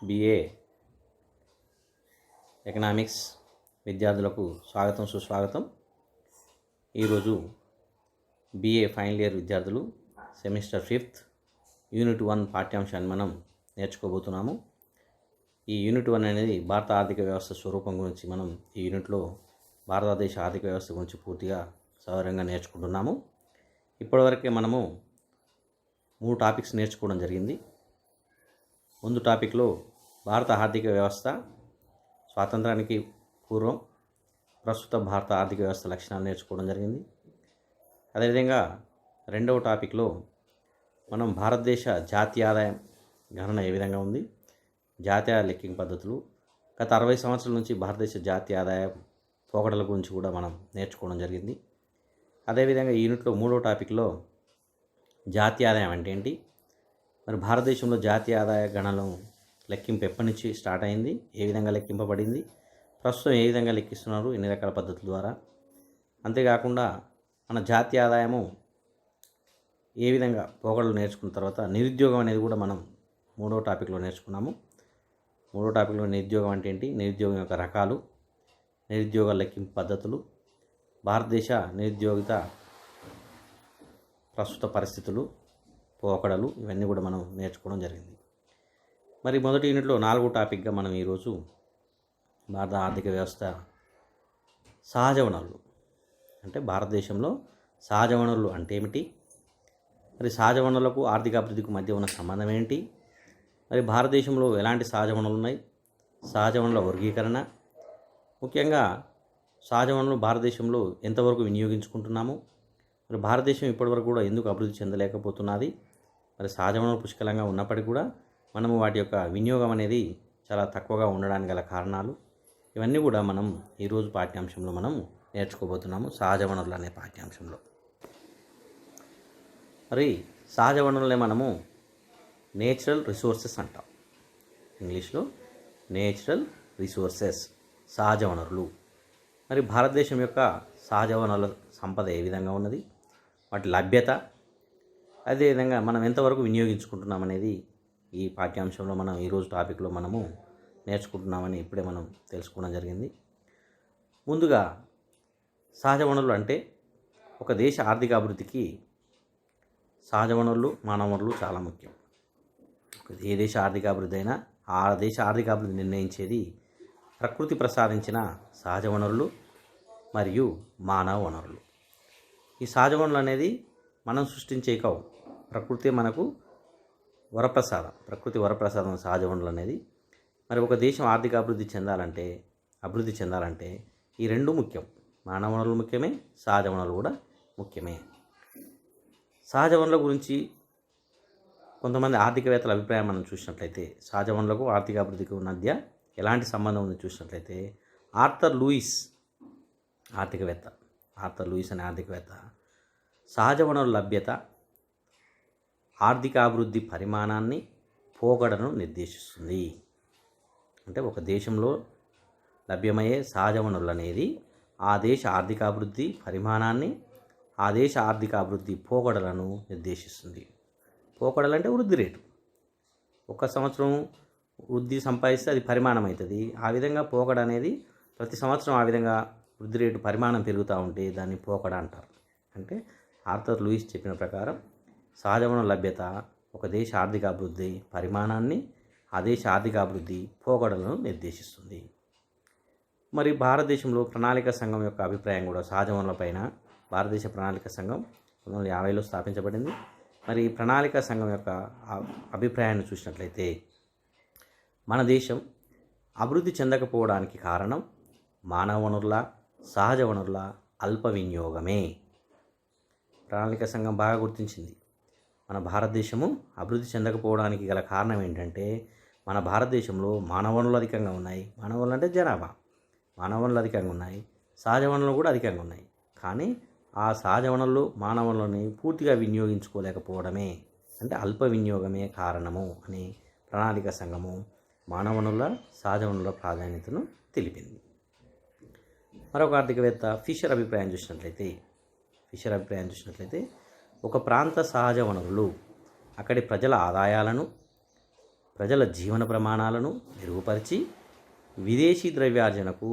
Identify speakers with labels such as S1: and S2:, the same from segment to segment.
S1: BA economics విద్యార్థులకు స్వాగతం సుస్వాగతం. ఈరోజు బిఏ ఫైనల్ ఇయర్ విద్యార్థులు సెమిస్టర్ 5th యూనిట్ 1 పాఠ్యాంశాన్ని మనం నేర్చుకోబోతున్నాము. ఈ యూనిట్ 1 అనేది భారత ఆర్థిక వ్యవస్థ స్వరూపం గురించి మనం ఈ యూనిట్లో భారతదేశ ఆర్థిక వ్యవస్థ గురించి పూర్తిగా సవివరంగా నేర్చుకుంటున్నాము. ఇప్పటివరకే మనము 3 టాపిక్స్ నేర్చుకోవడం జరిగింది. ముందు టాపిక్లో భారత ఆర్థిక వ్యవస్థ స్వాతంత్రానికి పూర్వం ప్రస్తుత భారత ఆర్థిక వ్యవస్థ లక్షణాలు నేర్చుకోవడం జరిగింది. అదేవిధంగా రెండవ టాపిక్లో మనం భారతదేశ జాతీయ ఆదాయం గణన ఏ విధంగా ఉంది, జాతీయ లెక్కింపు పద్ధతులు, గత 60 సంవత్సరాల నుంచి భారతదేశ జాతీయ ఆదాయం పోకడల గురించి కూడా మనం నేర్చుకోవడం జరిగింది. అదేవిధంగా ఈ యూనిట్లో మూడో టాపిక్లో జాతీయ ఆదాయం అంటే ఏంటి, మరి భారతదేశంలో జాతీయ ఆదాయ గణనలు లెక్కింపు ఎప్పటి నుంచి స్టార్ట్ అయింది, ఏ విధంగా లెక్కింపబడింది, ప్రస్తుతం ఏ విధంగా లెక్కిస్తున్నారు, ఎన్ని రకాల పద్ధతుల ద్వారా, అంతేకాకుండా మన జాతీయ ఆదాయము ఏ విధంగా పోకడలు నేర్చుకున్న తర్వాత నిరుద్యోగం అనేది కూడా మనం మూడో టాపిక్లో నేర్చుకున్నాము. మూడో టాపిక్లో నిరుద్యోగం అంటే ఏంటి, నిరుద్యోగం యొక్క రకాలు, నిరుద్యోగ లెక్కింపు పద్ధతులు, భారతదేశ నిరుద్యోగిత ప్రస్తుత పరిస్థితులు, పోకడలు, ఇవన్నీ కూడా మనం నేర్చుకోవడం జరిగింది. మరి మొదటి యూనిట్లో 4వ టాపిక్గా మనం ఈరోజు భారత ఆర్థిక వ్యవస్థ సహజ వనరులు అంటే భారతదేశంలో సహజ వనరులు అంటే ఏమిటి, మరి సహజ వనరులకు ఆర్థిక అభివృద్ధికి మధ్య ఉన్న సంబంధం ఏంటి, మరి భారతదేశంలో ఎలాంటి సహజ వనరులు ఉన్నాయి, సహజ వనరుల వర్గీకరణ, ముఖ్యంగా సహజ వనరులు భారతదేశంలో ఎంతవరకు వినియోగించుకుంటున్నాము, మరి భారతదేశం ఇప్పటివరకు కూడా ఎందుకు అభివృద్ధి చెందలేకపోతున్నది, మరి సహజ వనరులు పుష్కలంగా ఉన్నప్పటికీ కూడా మనము వాటి యొక్క వినియోగం అనేది చాలా తక్కువగా ఉండడానికి గల కారణాలు, ఇవన్నీ కూడా మనం ఈరోజు పాఠ్యాంశంలో మనం నేర్చుకోబోతున్నాము. సహజ వనరులు అనే పాఠ్యాంశంలో మరి సహజ వనరులనే మనము నేచురల్ రిసోర్సెస్ అంటాం. ఇంగ్లీష్లో నేచురల్ రిసోర్సెస్, సహజ వనరులు. మరి భారతదేశం యొక్క సహజ వనరుల సంపద ఏ విధంగా ఉన్నది, వాటి లభ్యత, అదేవిధంగా మనం ఎంతవరకు వినియోగించుకుంటున్నాం అనేది ఈ పాఠ్యాంశంలో మనం ఈరోజు టాపిక్లో మనము నేర్చుకుంటున్నామని ఇప్పుడే మనం తెలుసుకోవడం జరిగింది. ముందుగా సహజ వనరులు అంటే ఒక దేశ ఆర్థిక అభివృద్ధికి సహజ వనరులు, మానవ వనరులు చాలా ముఖ్యం. ఏ దేశ ఆర్థిక అభివృద్ధి అయినా ఆ దేశ ఆర్థిక అభివృద్ధి నిర్ణయించేది ప్రకృతి ప్రసాదించిన సహజ వనరులు మరియు మానవ వనరులు. ఈ సహజ వనరులు అనేది మనం సృష్టించే కావు, ప్రకృతి మనకు వరప్రసాదం, ప్రకృతి వరప్రసాదం సహజ వనరులు అనేది. మరి ఒక దేశం ఆర్థిక అభివృద్ధి చెందాలంటే ఈ రెండు ముఖ్యం, మానవ వనరులు ముఖ్యమే, సహజ వనరులు కూడా ముఖ్యమే. సహజ వనరుల గురించి కొంతమంది ఆర్థికవేత్తల అభిప్రాయం మనం చూసినట్లయితే సహజ వనరులకు ఆర్థిక అభివృద్ధికి మధ్య ఎలాంటి సంబంధం ఉందో చూసినట్లయితే ఆర్థర్ లూయిస్ అనే ఆర్థికవేత్త సహజ వనరుల లభ్యత ఆర్థిక అభివృద్ధి పరిమాణాన్ని, పోకడను నిర్దేశిస్తుంది. అంటే ఒక దేశంలో లభ్యమయ్యే సహజ వనరులు అనేది ఆ దేశ ఆర్థిక అభివృద్ధి పరిమాణాన్ని, ఆ దేశ ఆర్థిక అభివృద్ధి పోకడలను నిర్దేశిస్తుంది. పోకడలు అంటే వృద్ధి రేటు. ఒక సంవత్సరం వృద్ధి సంపాదిస్తే అది పరిమాణం అవుతుంది. ఆ విధంగా పోకడ అనేది ప్రతి సంవత్సరం ఆ విధంగా వృద్ధి రేటు పరిమాణం పెరుగుతూ ఉంటే దాన్ని పోకడ అంటారు. అంటే ఆర్థర్ లూయిస్ చెప్పిన ప్రకారం సహజ వనరుల లభ్యత ఒక దేశ ఆర్థిక అభివృద్ధి పరిమాణాన్ని, ఆ దేశ ఆర్థిక అభివృద్ధి పోకడలను నిర్దేశిస్తుంది. మరి భారతదేశంలో ప్రణాళిక సంఘం యొక్క అభిప్రాయం కూడా సహజ వనరులపైన, భారతదేశ ప్రణాళిక సంఘం 1950లో స్థాపించబడింది. మరి ఈ ప్రణాళిక సంఘం యొక్క అభిప్రాయాన్ని చూసినట్లయితే మన దేశం అభివృద్ధి చెందకపోవడానికి కారణం మానవ వనరుల, సహజ వనరుల అల్ప వినియోగమే. ప్రణాళిక సంఘం బాగా గుర్తించింది, మన భారతదేశము అభివృద్ధి చెందకపోవడానికి గల కారణం ఏంటంటే మన భారతదేశంలో మానవ వనరులు అధికంగా ఉన్నాయి. మానవ వనరులు అంటే జనాభా, మానవ వనరులు అధికంగా ఉన్నాయి, సహజ వనరులు కూడా అధికంగా ఉన్నాయి. కానీ ఆ సహజ వనరులు, మానవ వనరులని పూర్తిగా వినియోగించుకోలేకపోవడమే, అంటే అల్ప వినియోగమే కారణము అని ప్రణాళిక సంఘము మానవ వనరుల, సహజ వనరుల ప్రాధాన్యతను తెలిపింది. మరొక ఆర్థికవేత్త ఫిషర్ అభిప్రాయం చూసినట్లయితే ఒక ప్రాంత సహజ వనరులు అక్కడి ప్రజల ఆదాయాలను, ప్రజల జీవన ప్రమాణాలను మెరుగుపరిచి విదేశీ ద్రవ్యార్జనకు,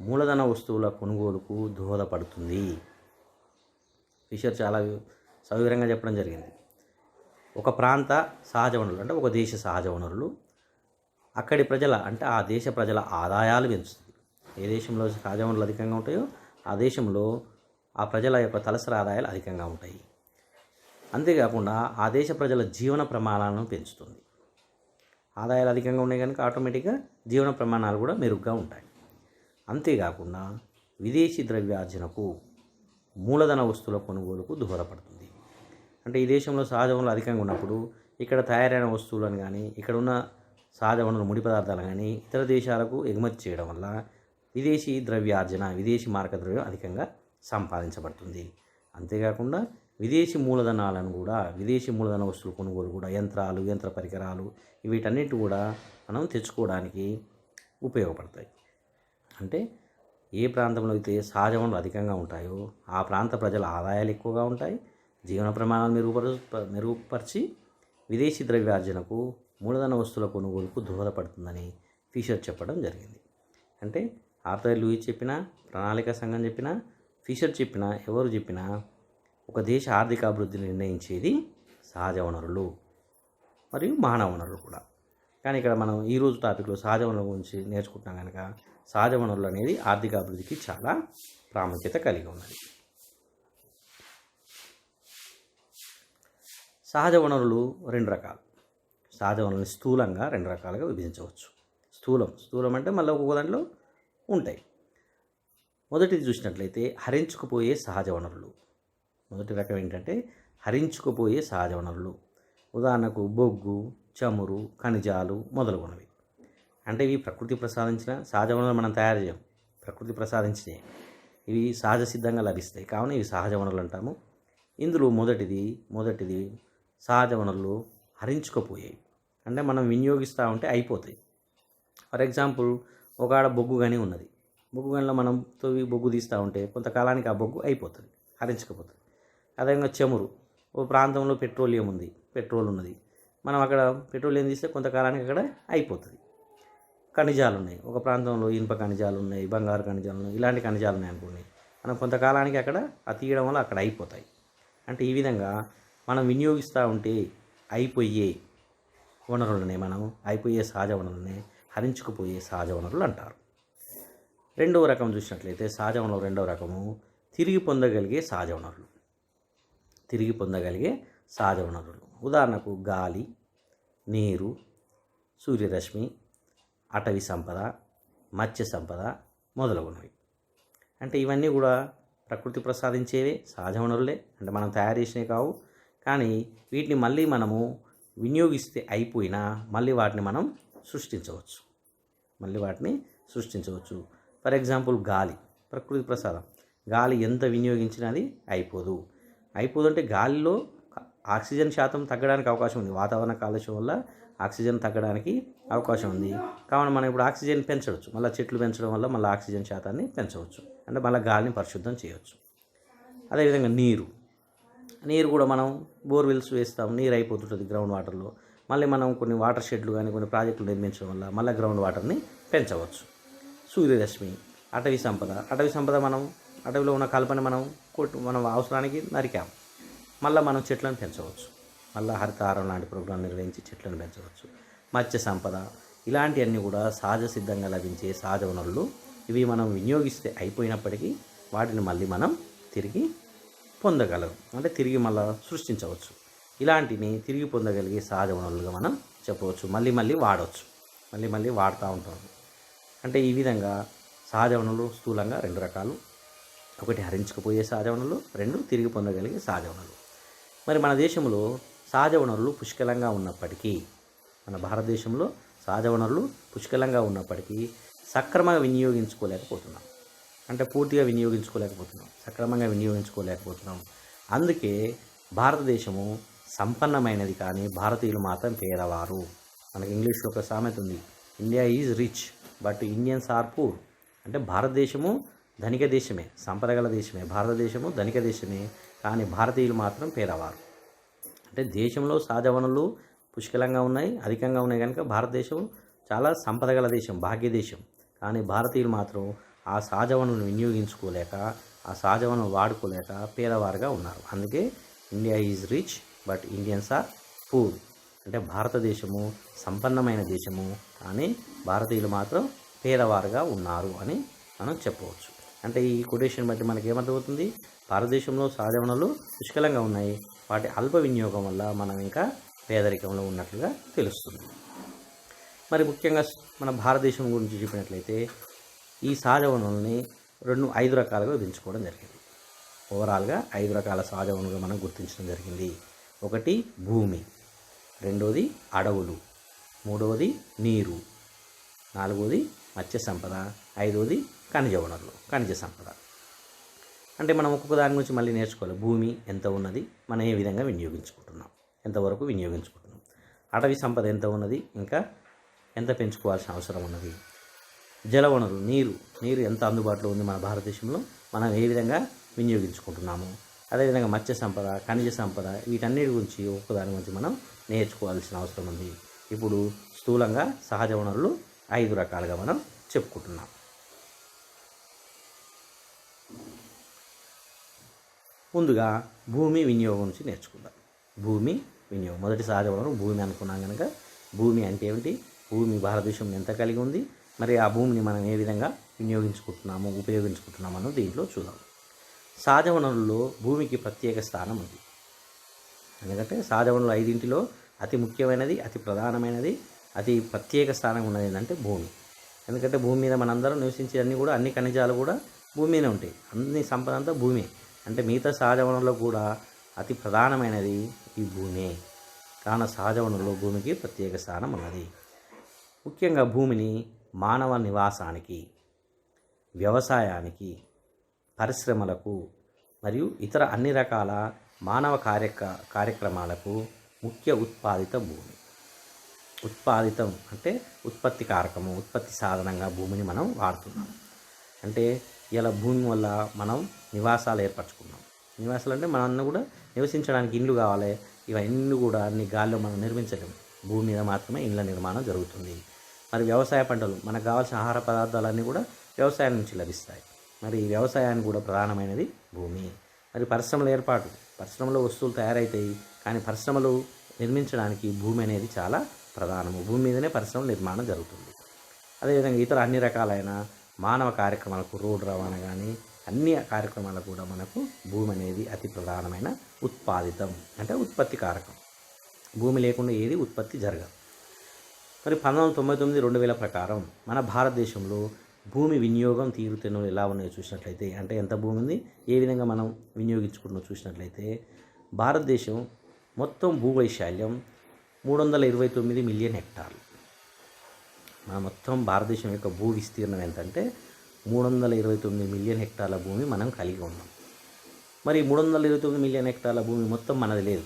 S1: మూలధన వస్తువుల కొనుగోలుకు దోహదపడుతుంది. ఫిషర్ చాలా సవివరంగా చెప్పడం జరిగింది. ఒక ప్రాంత సహజ వనరులు అంటే ఒక దేశ సహజ వనరులు అక్కడి ప్రజల అంటే ఆ దేశ ప్రజల ఆదాయాలు పెంచుతుంది. ఏ దేశంలో సహజ వనరులు అధికంగా ఉంటాయో ఆ దేశంలో ఆ ప్రజల యొక్క తలసరి ఆదాయాలు అధికంగా ఉంటాయి. అంతేకాకుండా ఆ దేశ ప్రజల జీవన ప్రమాణాలను పెంచుతుంది. ఆదాయాలు అధికంగా ఉన్నాయి కనుక ఆటోమేటిక్గా జీవన ప్రమాణాలు కూడా మెరుగ్గా ఉంటాయి. అంతేకాకుండా విదేశీ ద్రవ్యార్జనకు, మూలధన వస్తువుల కొనుగోలుకు దోహదపడుతుంది. అంటే ఈ దేశంలో సహజ వనరులు అధికంగా ఉన్నప్పుడు ఇక్కడ తయారైన వస్తువులను కానీ, ఇక్కడ ఉన్న సహజ వనరుల ముడి పదార్థాలు కానీ ఇతర దేశాలకు ఎగుమతి చేయడం వల్ల విదేశీ ద్రవ్యార్జన, విదేశీ మారక ద్రవ్యం అధికంగా సంపాదించబడుతుంది. అంతేకాకుండా విదేశీ మూలధనాలను కూడా, విదేశీ మూలధన వస్తువుల కొనుగోలు కూడా, యంత్రాలు, యంత్ర పరికరాలు వీటన్నిటి కూడా మనం తెచ్చుకోవడానికి ఉపయోగపడతాయి. అంటే ఏ ప్రాంతంలో అయితే సహజ వనరులు అధికంగా ఉంటాయో ఆ ప్రాంత ప్రజల ఆదాయాలు ఎక్కువగా ఉంటాయి, జీవన ప్రమాణాలు మెరుగుపరిచి విదేశీ ద్రవ్యార్జనకు, మూలధన వస్తువుల కొనుగోలుకు దోహదపడుతుందని ఫిషర్ చెప్పడం జరిగింది. అంటే ఆర్థర్ లూయిస్ చెప్పినా, ప్రణాళిక సంఘం చెప్పినా, ఫిషర్ చెప్పినా, ఎవరు చెప్పినా ఒక దేశ ఆర్థిక అభివృద్ధిని నిర్ణయించేది సహజ వనరులు మరియు మానవ వనరులు కూడా. కానీ ఇక్కడ మనం ఈరోజు టాపిక్లో సహజ వనరుల గురించి నేర్చుకుంటున్నాం కనుక సహజ వనరులు అనేది ఆర్థిక అభివృద్ధికి చాలా ప్రాముఖ్యత కలిగి ఉన్నది. సహజ వనరులు రెండు రకాలు. సహజ వనరులు స్థూలంగా రెండు రకాలుగా విభజించవచ్చు. స్థూలం అంటే మళ్ళీ ఒక్కొక్క దాంట్లో ఉంటాయి. మొదటిది చూసినట్లయితే హరించుకుపోయే సహజ వనరులు. మొదటి రకం ఏంటంటే హరించుకుపోయే సహజ వనరులు. ఉదాహరణకు బొగ్గు, చమురు, ఖనిజాలు మొదలగునవి. అంటే ఇవి ప్రకృతి ప్రసాదించిన సహజ వనరులు మనం తయారు చేయం, ప్రకృతి ప్రసాదించినవి. ఇవి సహజ సిద్ధంగా లభిస్తాయి, కావున ఇవి సహజ వనరులు అంటాము. ఇందులో మొదటిది సహజ వనరులు హరించుకుపోయాయి. అంటే మనం వినియోగిస్తూ ఉంటే అయిపోతాయి. ఫర్ ఎగ్జాంపుల్ ఒక ఆడ బొగ్గు గని ఉన్నది. బొగ్గు గనిలో మనం తవ్వి బొగ్గు తీస్తూ ఉంటే కొంతకాలానికి ఆ బొగ్గు అయిపోతుంది, హరించుకుపోతుంది. అదేవిధంగా చమురు, ఓ ప్రాంతంలో పెట్రోల్ ఉన్నది, మనం అక్కడ పెట్రోలియం తీస్తే కొంతకాలానికి అక్కడ అయిపోతుంది. ఖనిజాలు ఉన్నాయి, ఒక ప్రాంతంలో ఇనుప ఖనిజాలు ఉన్నాయి, బంగారు ఖనిజాలు ఉన్నాయి, ఇలాంటి ఖనిజాలు ఉన్నాయి అనుకోండి, మనం కొంతకాలానికి అక్కడ తీయడం వల్ల అక్కడ అయిపోతాయి. అంటే ఈ విధంగా మనం వినియోగిస్తూ ఉంటే అయిపోయే వనరులనే మనం అయిపోయే సహజ వనరులనే హరించుకుపోయే సహజ వనరులు అంటారు. రెండవ రకం చూసినట్లయితే సహజ వనరులు రెండవ రకము తిరిగి పొందగలిగే సహజ వనరులు. ఉదాహరణకు గాలి, నీరు, సూర్యరశ్మి, అటవీ సంపద, మత్స్య సంపద మొదలగునవి. అంటే ఇవన్నీ కూడా ప్రకృతి ప్రసాదించేవే సహజ వనరులే, అంటే మనం తయారు చేసినవి కావు. కానీ వీటిని మళ్ళీ మనము వినియోగిస్తే అయిపోయినా మళ్ళీ వాటిని మనం సృష్టించవచ్చు. ఫర్ ఎగ్జాంపుల్ గాలి ప్రకృతి ప్రసాదం. గాలి ఎంత వినియోగించినా అది అయిపోదు అంటే గాలిలో ఆక్సిజన్ శాతం తగ్గడానికి అవకాశం ఉంది. వాతావరణ కాలుష్యం వల్ల ఆక్సిజన్ తగ్గడానికి అవకాశం ఉంది. కావున మనం ఇప్పుడు ఆక్సిజన్ పెంచవచ్చు, మళ్ళీ చెట్లు పెంచడం వల్ల మళ్ళీ ఆక్సిజన్ శాతాన్ని పెంచవచ్చు, అంటే మళ్ళీ గాలిని పరిశుద్ధం చేయవచ్చు. అదేవిధంగా నీరు కూడా మనం బోర్వెల్స్ వేస్తాం, నీరు అయిపోతుంటుంది గ్రౌండ్ వాటర్లో. మళ్ళీ మనం కొన్ని వాటర్ షెడ్లు కానీ కొన్ని ప్రాజెక్టులు నిర్మించడం వల్ల మళ్ళీ గ్రౌండ్ వాటర్ని పెంచవచ్చు. సూర్యరశ్మి, అటవీ సంపద మనం అటవీలో ఉన్న కలపని మనం అవసరానికి నరికాం, మళ్ళీ మనం చెట్లను పెంచవచ్చు, మళ్ళీ హరితహారం లాంటి ప్రోగ్రాం నిర్వహించి చెట్లను పెంచవచ్చు. మత్స్య సంపద, ఇలాంటివన్నీ కూడా సహజ సిద్ధంగా లభించే సహజ వనరులు. ఇవి మనం వినియోగిస్తే అయిపోయినప్పటికీ వాటిని మళ్ళీ మనం తిరిగి పొందగలం, అంటే తిరిగి మళ్ళీ సృష్టించవచ్చు. ఇలాంటిని తిరిగి పొందగలిగే సహజ వనరులుగా మనం చెప్పవచ్చు. మళ్ళీ వాడుతూ ఉంటాం. అంటే ఈ విధంగా సహజ వనరులు స్థూలంగా రెండు రకాలు. ఒకటి హరించుకుపోయే సహజ వనరులు, రెండు తిరిగి పొందగలిగే సహజ వనరులు. మరి మన దేశంలో సహజ వనరులు పుష్కలంగా ఉన్నప్పటికీ, మన భారతదేశంలో సహజ వనరులు పుష్కలంగా ఉన్నప్పటికీ సక్రమంగా వినియోగించుకోలేకపోతున్నాం. అంటే పూర్తిగా సక్రమంగా వినియోగించుకోలేకపోతున్నాం. అందుకే భారతదేశము సంపన్నమైనది కానీ భారతీయులు మాత్రం పేదవారు. మనకి ఇంగ్లీష్లో ఒక సామెత ఉంది, India is rich but Indians are poor. అంటే భారతదేశము ధనిక దేశమే, సంపద గల దేశమే, భారతదేశము ధనిక దేశమే, కానీ భారతీయులు మాత్రం పేదవారు. అంటే దేశంలో సహజ వనరులు పుష్కలంగా ఉన్నాయి, అధికంగా ఉన్నాయి కనుక భారతదేశం చాలా సంపద గల దేశం, భాగ్య దేశం. కానీ భారతీయులు మాత్రం ఆ సహజ వనరులను వినియోగించుకోలేక, ఆ సహజ వనరులను వాడుకోలేక పేదవారుగా ఉన్నారు. అందుకే India is rich but Indians are poor. అంటే భారతదేశము సంపన్నమైన దేశము, కానీ భారతీయులు మాత్రం పేదవారుగా ఉన్నారు అని మనం చెప్పవచ్చు. అంటే ఈ కొటేషన్ బట్టి మనకి ఏమర్థమవుతుంది? భారతదేశంలో సహజ వనరులు పుష్కలంగా ఉన్నాయి, వాటి అల్ప వినియోగం వల్ల మనం ఇంకా పేదరికంలో ఉన్నట్లుగా తెలుస్తుంది. మరి ముఖ్యంగా మన భారతదేశం గురించి చెప్పినట్లయితే ఈ సహజ వనరుల్ని 5 రకాలుగా విభజించుకోవడం జరిగింది. ఓవరాల్గా 5 రకాల సహజ వనరులు మనం గుర్తించడం జరిగింది. ఒకటి భూమి, రెండవది అడవులు, మూడవది నీరు, నాలుగవది మత్స్య సంపద, ఐదవది ఖనిజ వనరులు, ఖనిజ సంపద. అంటే మనం ఒక్కొక్క దాని గురించి మళ్ళీ నేర్చుకోవాలి. భూమి ఎంత ఉన్నది, మనం ఏ విధంగా వినియోగించుకుంటున్నాం, ఎంతవరకు వినియోగించుకుంటున్నాం. అటవీ సంపద ఎంత ఉన్నది, ఇంకా ఎంత పెంచుకోవాల్సిన అవసరం ఉన్నది. జల వనరులు, నీరు ఎంత అందుబాటులో ఉంది మన భారతదేశంలో, మనం ఏ విధంగా వినియోగించుకుంటున్నాము. అదేవిధంగా మత్స్య సంపద, ఖనిజ సంపద, వీటన్నిటి గురించి ఒక్కొక్క దాని గురించి మనం నేర్చుకోవాల్సిన అవసరం ఉంది. ఇప్పుడు స్థూలంగా సహజ వనరులు 5 రకాలుగా మనం చెప్పుకుంటున్నాం. ముందుగా భూమి వినియోగం నుంచి నేర్చుకుందాం. భూమి వినియోగం, మొదటి సహజ వనరు భూమి అనుకున్నాం కనుక భూమి అంటే ఏమిటి, భూమి భారతదేశం ఎంత కలిగి ఉంది, మరి ఆ భూమిని మనం ఏ విధంగా వినియోగించుకుంటున్నాము, ఉపయోగించుకుంటున్నామని దీంట్లో చూద్దాం. సహజ వనరుల్లో భూమికి ప్రత్యేక స్థానం ఉంది. ఎందుకంటే సహజ వనరులు 5 అతి ముఖ్యమైనది, అతి ప్రధానమైనది, అతి ప్రత్యేక స్థానం ఉన్నది ఏంటంటే భూమి. ఎందుకంటే భూమి మీద మనందరం నివసించే అన్ని ఖనిజాలు కూడా భూమి మీదే ఉంటాయి. అన్ని సంపద అంతా భూమి. అంటే మిగతా సహజ వనరుల్లో కూడా అతి ప్రధానమైనది ఈ భూమే. కావున సహజ వనరుల్లో భూమికి ప్రత్యేక స్థానం ఉన్నది. ముఖ్యంగా భూమిని మానవ నివాసానికి, వ్యవసాయానికి, పరిశ్రమలకు మరియు ఇతర అన్ని రకాల మానవ కార్యక్రమాలకు ముఖ్య ఉత్పాదిత భూమి. ఉత్పాదితం అంటే ఉత్పత్తి కారకము, ఉత్పత్తి సాధనంగా భూమిని మనం వాడుతున్నాం. అంటే ఇలా భూమి వల్ల మనం నివాసాలు ఏర్పరచుకున్నాం. నివాసాలు అంటే మనం కూడా నివసించడానికి ఇండ్లు కావాలి. ఇవన్నీ కూడా అన్ని గాల్లో మనం నిర్మించలేము, భూమి మీద మాత్రమే ఇండ్ల నిర్మాణం జరుగుతుంది. మరి వ్యవసాయ పంటలు, మనకు కావాల్సిన ఆహార పదార్థాలన్నీ కూడా వ్యవసాయం నుంచి లభిస్తాయి. మరి ఈ వ్యవసాయానికి కూడా ప్రధానమైనది భూమి. మరి పరిశ్రమల ఏర్పాటు, పరిశ్రమలో వస్తువులు తయారవుతాయి, కానీ పరిశ్రమలు నిర్మించడానికి భూమి అనేది చాలా ప్రధానము. భూమి మీదనే పరిశ్రమల నిర్మాణం జరుగుతుంది. అదేవిధంగా ఇతర అన్ని రకాలైన మానవ కార్యక్రమాలకు, రోడ్డు రవాణా కానీ అన్ని కార్యక్రమాలకు కూడా మనకు భూమి అనేది అతి ప్రధానమైన ఉత్పాదితం, అంటే ఉత్పత్తి కారకం. భూమి లేకుండా ఏది ఉత్పత్తి జరగదు. మరి 1999, 2000 ప్రకారం మన భారతదేశంలో భూమి వినియోగం తీరుతెన్నులు ఎలా ఉన్నాయో చూసినట్లయితే, అంటే ఎంత భూమి ఉంది, ఏ విధంగా మనం వినియోగించుకుంటున్నామో చూసినట్లయితే, భారతదేశం మొత్తం భూవైశాల్యం 329 మిలియన్ హెక్టార్లు. మన మొత్తం భారతదేశం యొక్క భూ విస్తీర్ణం ఎంతంటే 329 మిలియన్ హెక్టార్ల భూమి మనం కలిగి ఉన్నాం. మరి 329 మిలియన్ హెక్టార్ల భూమి మొత్తం మనది లేదు.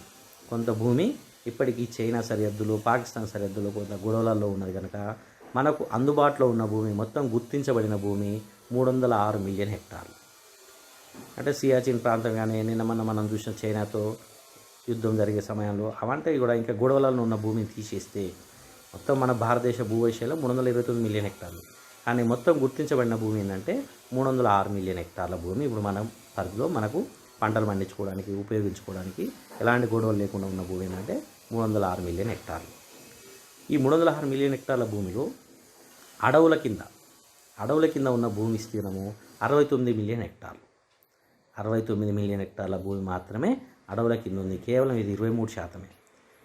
S1: కొంత భూమి ఇప్పటికీ చైనా సరిహద్దులు, పాకిస్తాన్ సరిహద్దులు కొంత గొడవలలో ఉన్నది కనుక మనకు అందుబాటులో ఉన్న భూమి, మొత్తం గుర్తించబడిన భూమి 306 మిలియన్ హెక్టార్లు. అంటే సియాచిన్ ప్రాంతం కానీ, నిన్న మనం చూసిన చైనాతో యుద్ధం జరిగే సమయంలో అవంటే కూడా ఇంకా గొడవలలో ఉన్న భూమిని తీసేస్తే మొత్తం మన భారతదేశ భూవైశాల్యం 329 మిలియన్ హెక్టార్లు. కానీ మొత్తం గుర్తించబడిన భూమి ఏంటంటే 306 మిలియన్ హెక్టార్ల భూమి ఇప్పుడు మనం పరిధిలో మనకు పంటలు పండించుకోవడానికి, ఉపయోగించుకోవడానికి ఎలాంటి గొడవలు లేకుండా ఉన్న భూమి ఏంటంటే 306 మిలియన్ హెక్టార్లు. ఈ 306 మిలియన్ హెక్టార్ల భూమిలో అడవుల కింద ఉన్న భూమి విస్తీర్ణము 69 మిలియన్ హెక్టార్లు. 69 మిలియన్ హెక్టార్ల భూమి మాత్రమే అడవుల కింద ఉంది. కేవలం ఇది 23%.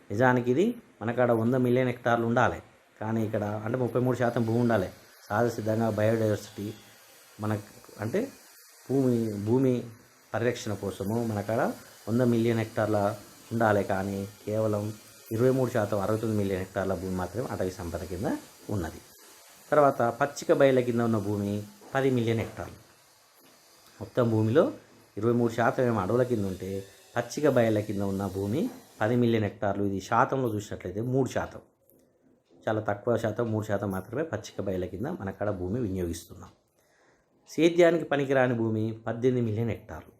S1: నిజానికి ఇది మనకాడ 100 మిలియన్ హెక్టార్లు ఉండాలి, కానీ ఇక్కడ అంటే 33% భూమి ఉండాలి. సహజ సిద్ధంగా బయోడైవర్సిటీ మనకు అంటే భూమి పరిరక్షణ కోసము మనకాడ 100 మిలియన్ హెక్టార్ల ఉండాలి, కానీ కేవలం 23% 69 మిలియన్ హెక్టార్ల భూమి మాత్రమే అటవీ సంపద కింద ఉన్నది. తర్వాత పచ్చిక బయళ్ళ కింద ఉన్న భూమి 10 మిలియన్ హెక్టార్లు. మొత్తం భూమిలో 23% ఏమో అడవుల కింద ఉంటే పచ్చిక బయళ్ళ కింద ఉన్న భూమి 10 మిలియన్ హెక్టార్లు. ఇది శాతంలో చూసినట్లయితే 3%, చాలా తక్కువ శాతం, 3% మాత్రమే పచ్చిక బయళ్ళ కింద మనకాడ భూమి వినియోగిస్తున్నాం. సేద్యానికి పనికిరాని భూమి 18 మిలియన్ హెక్టార్లు.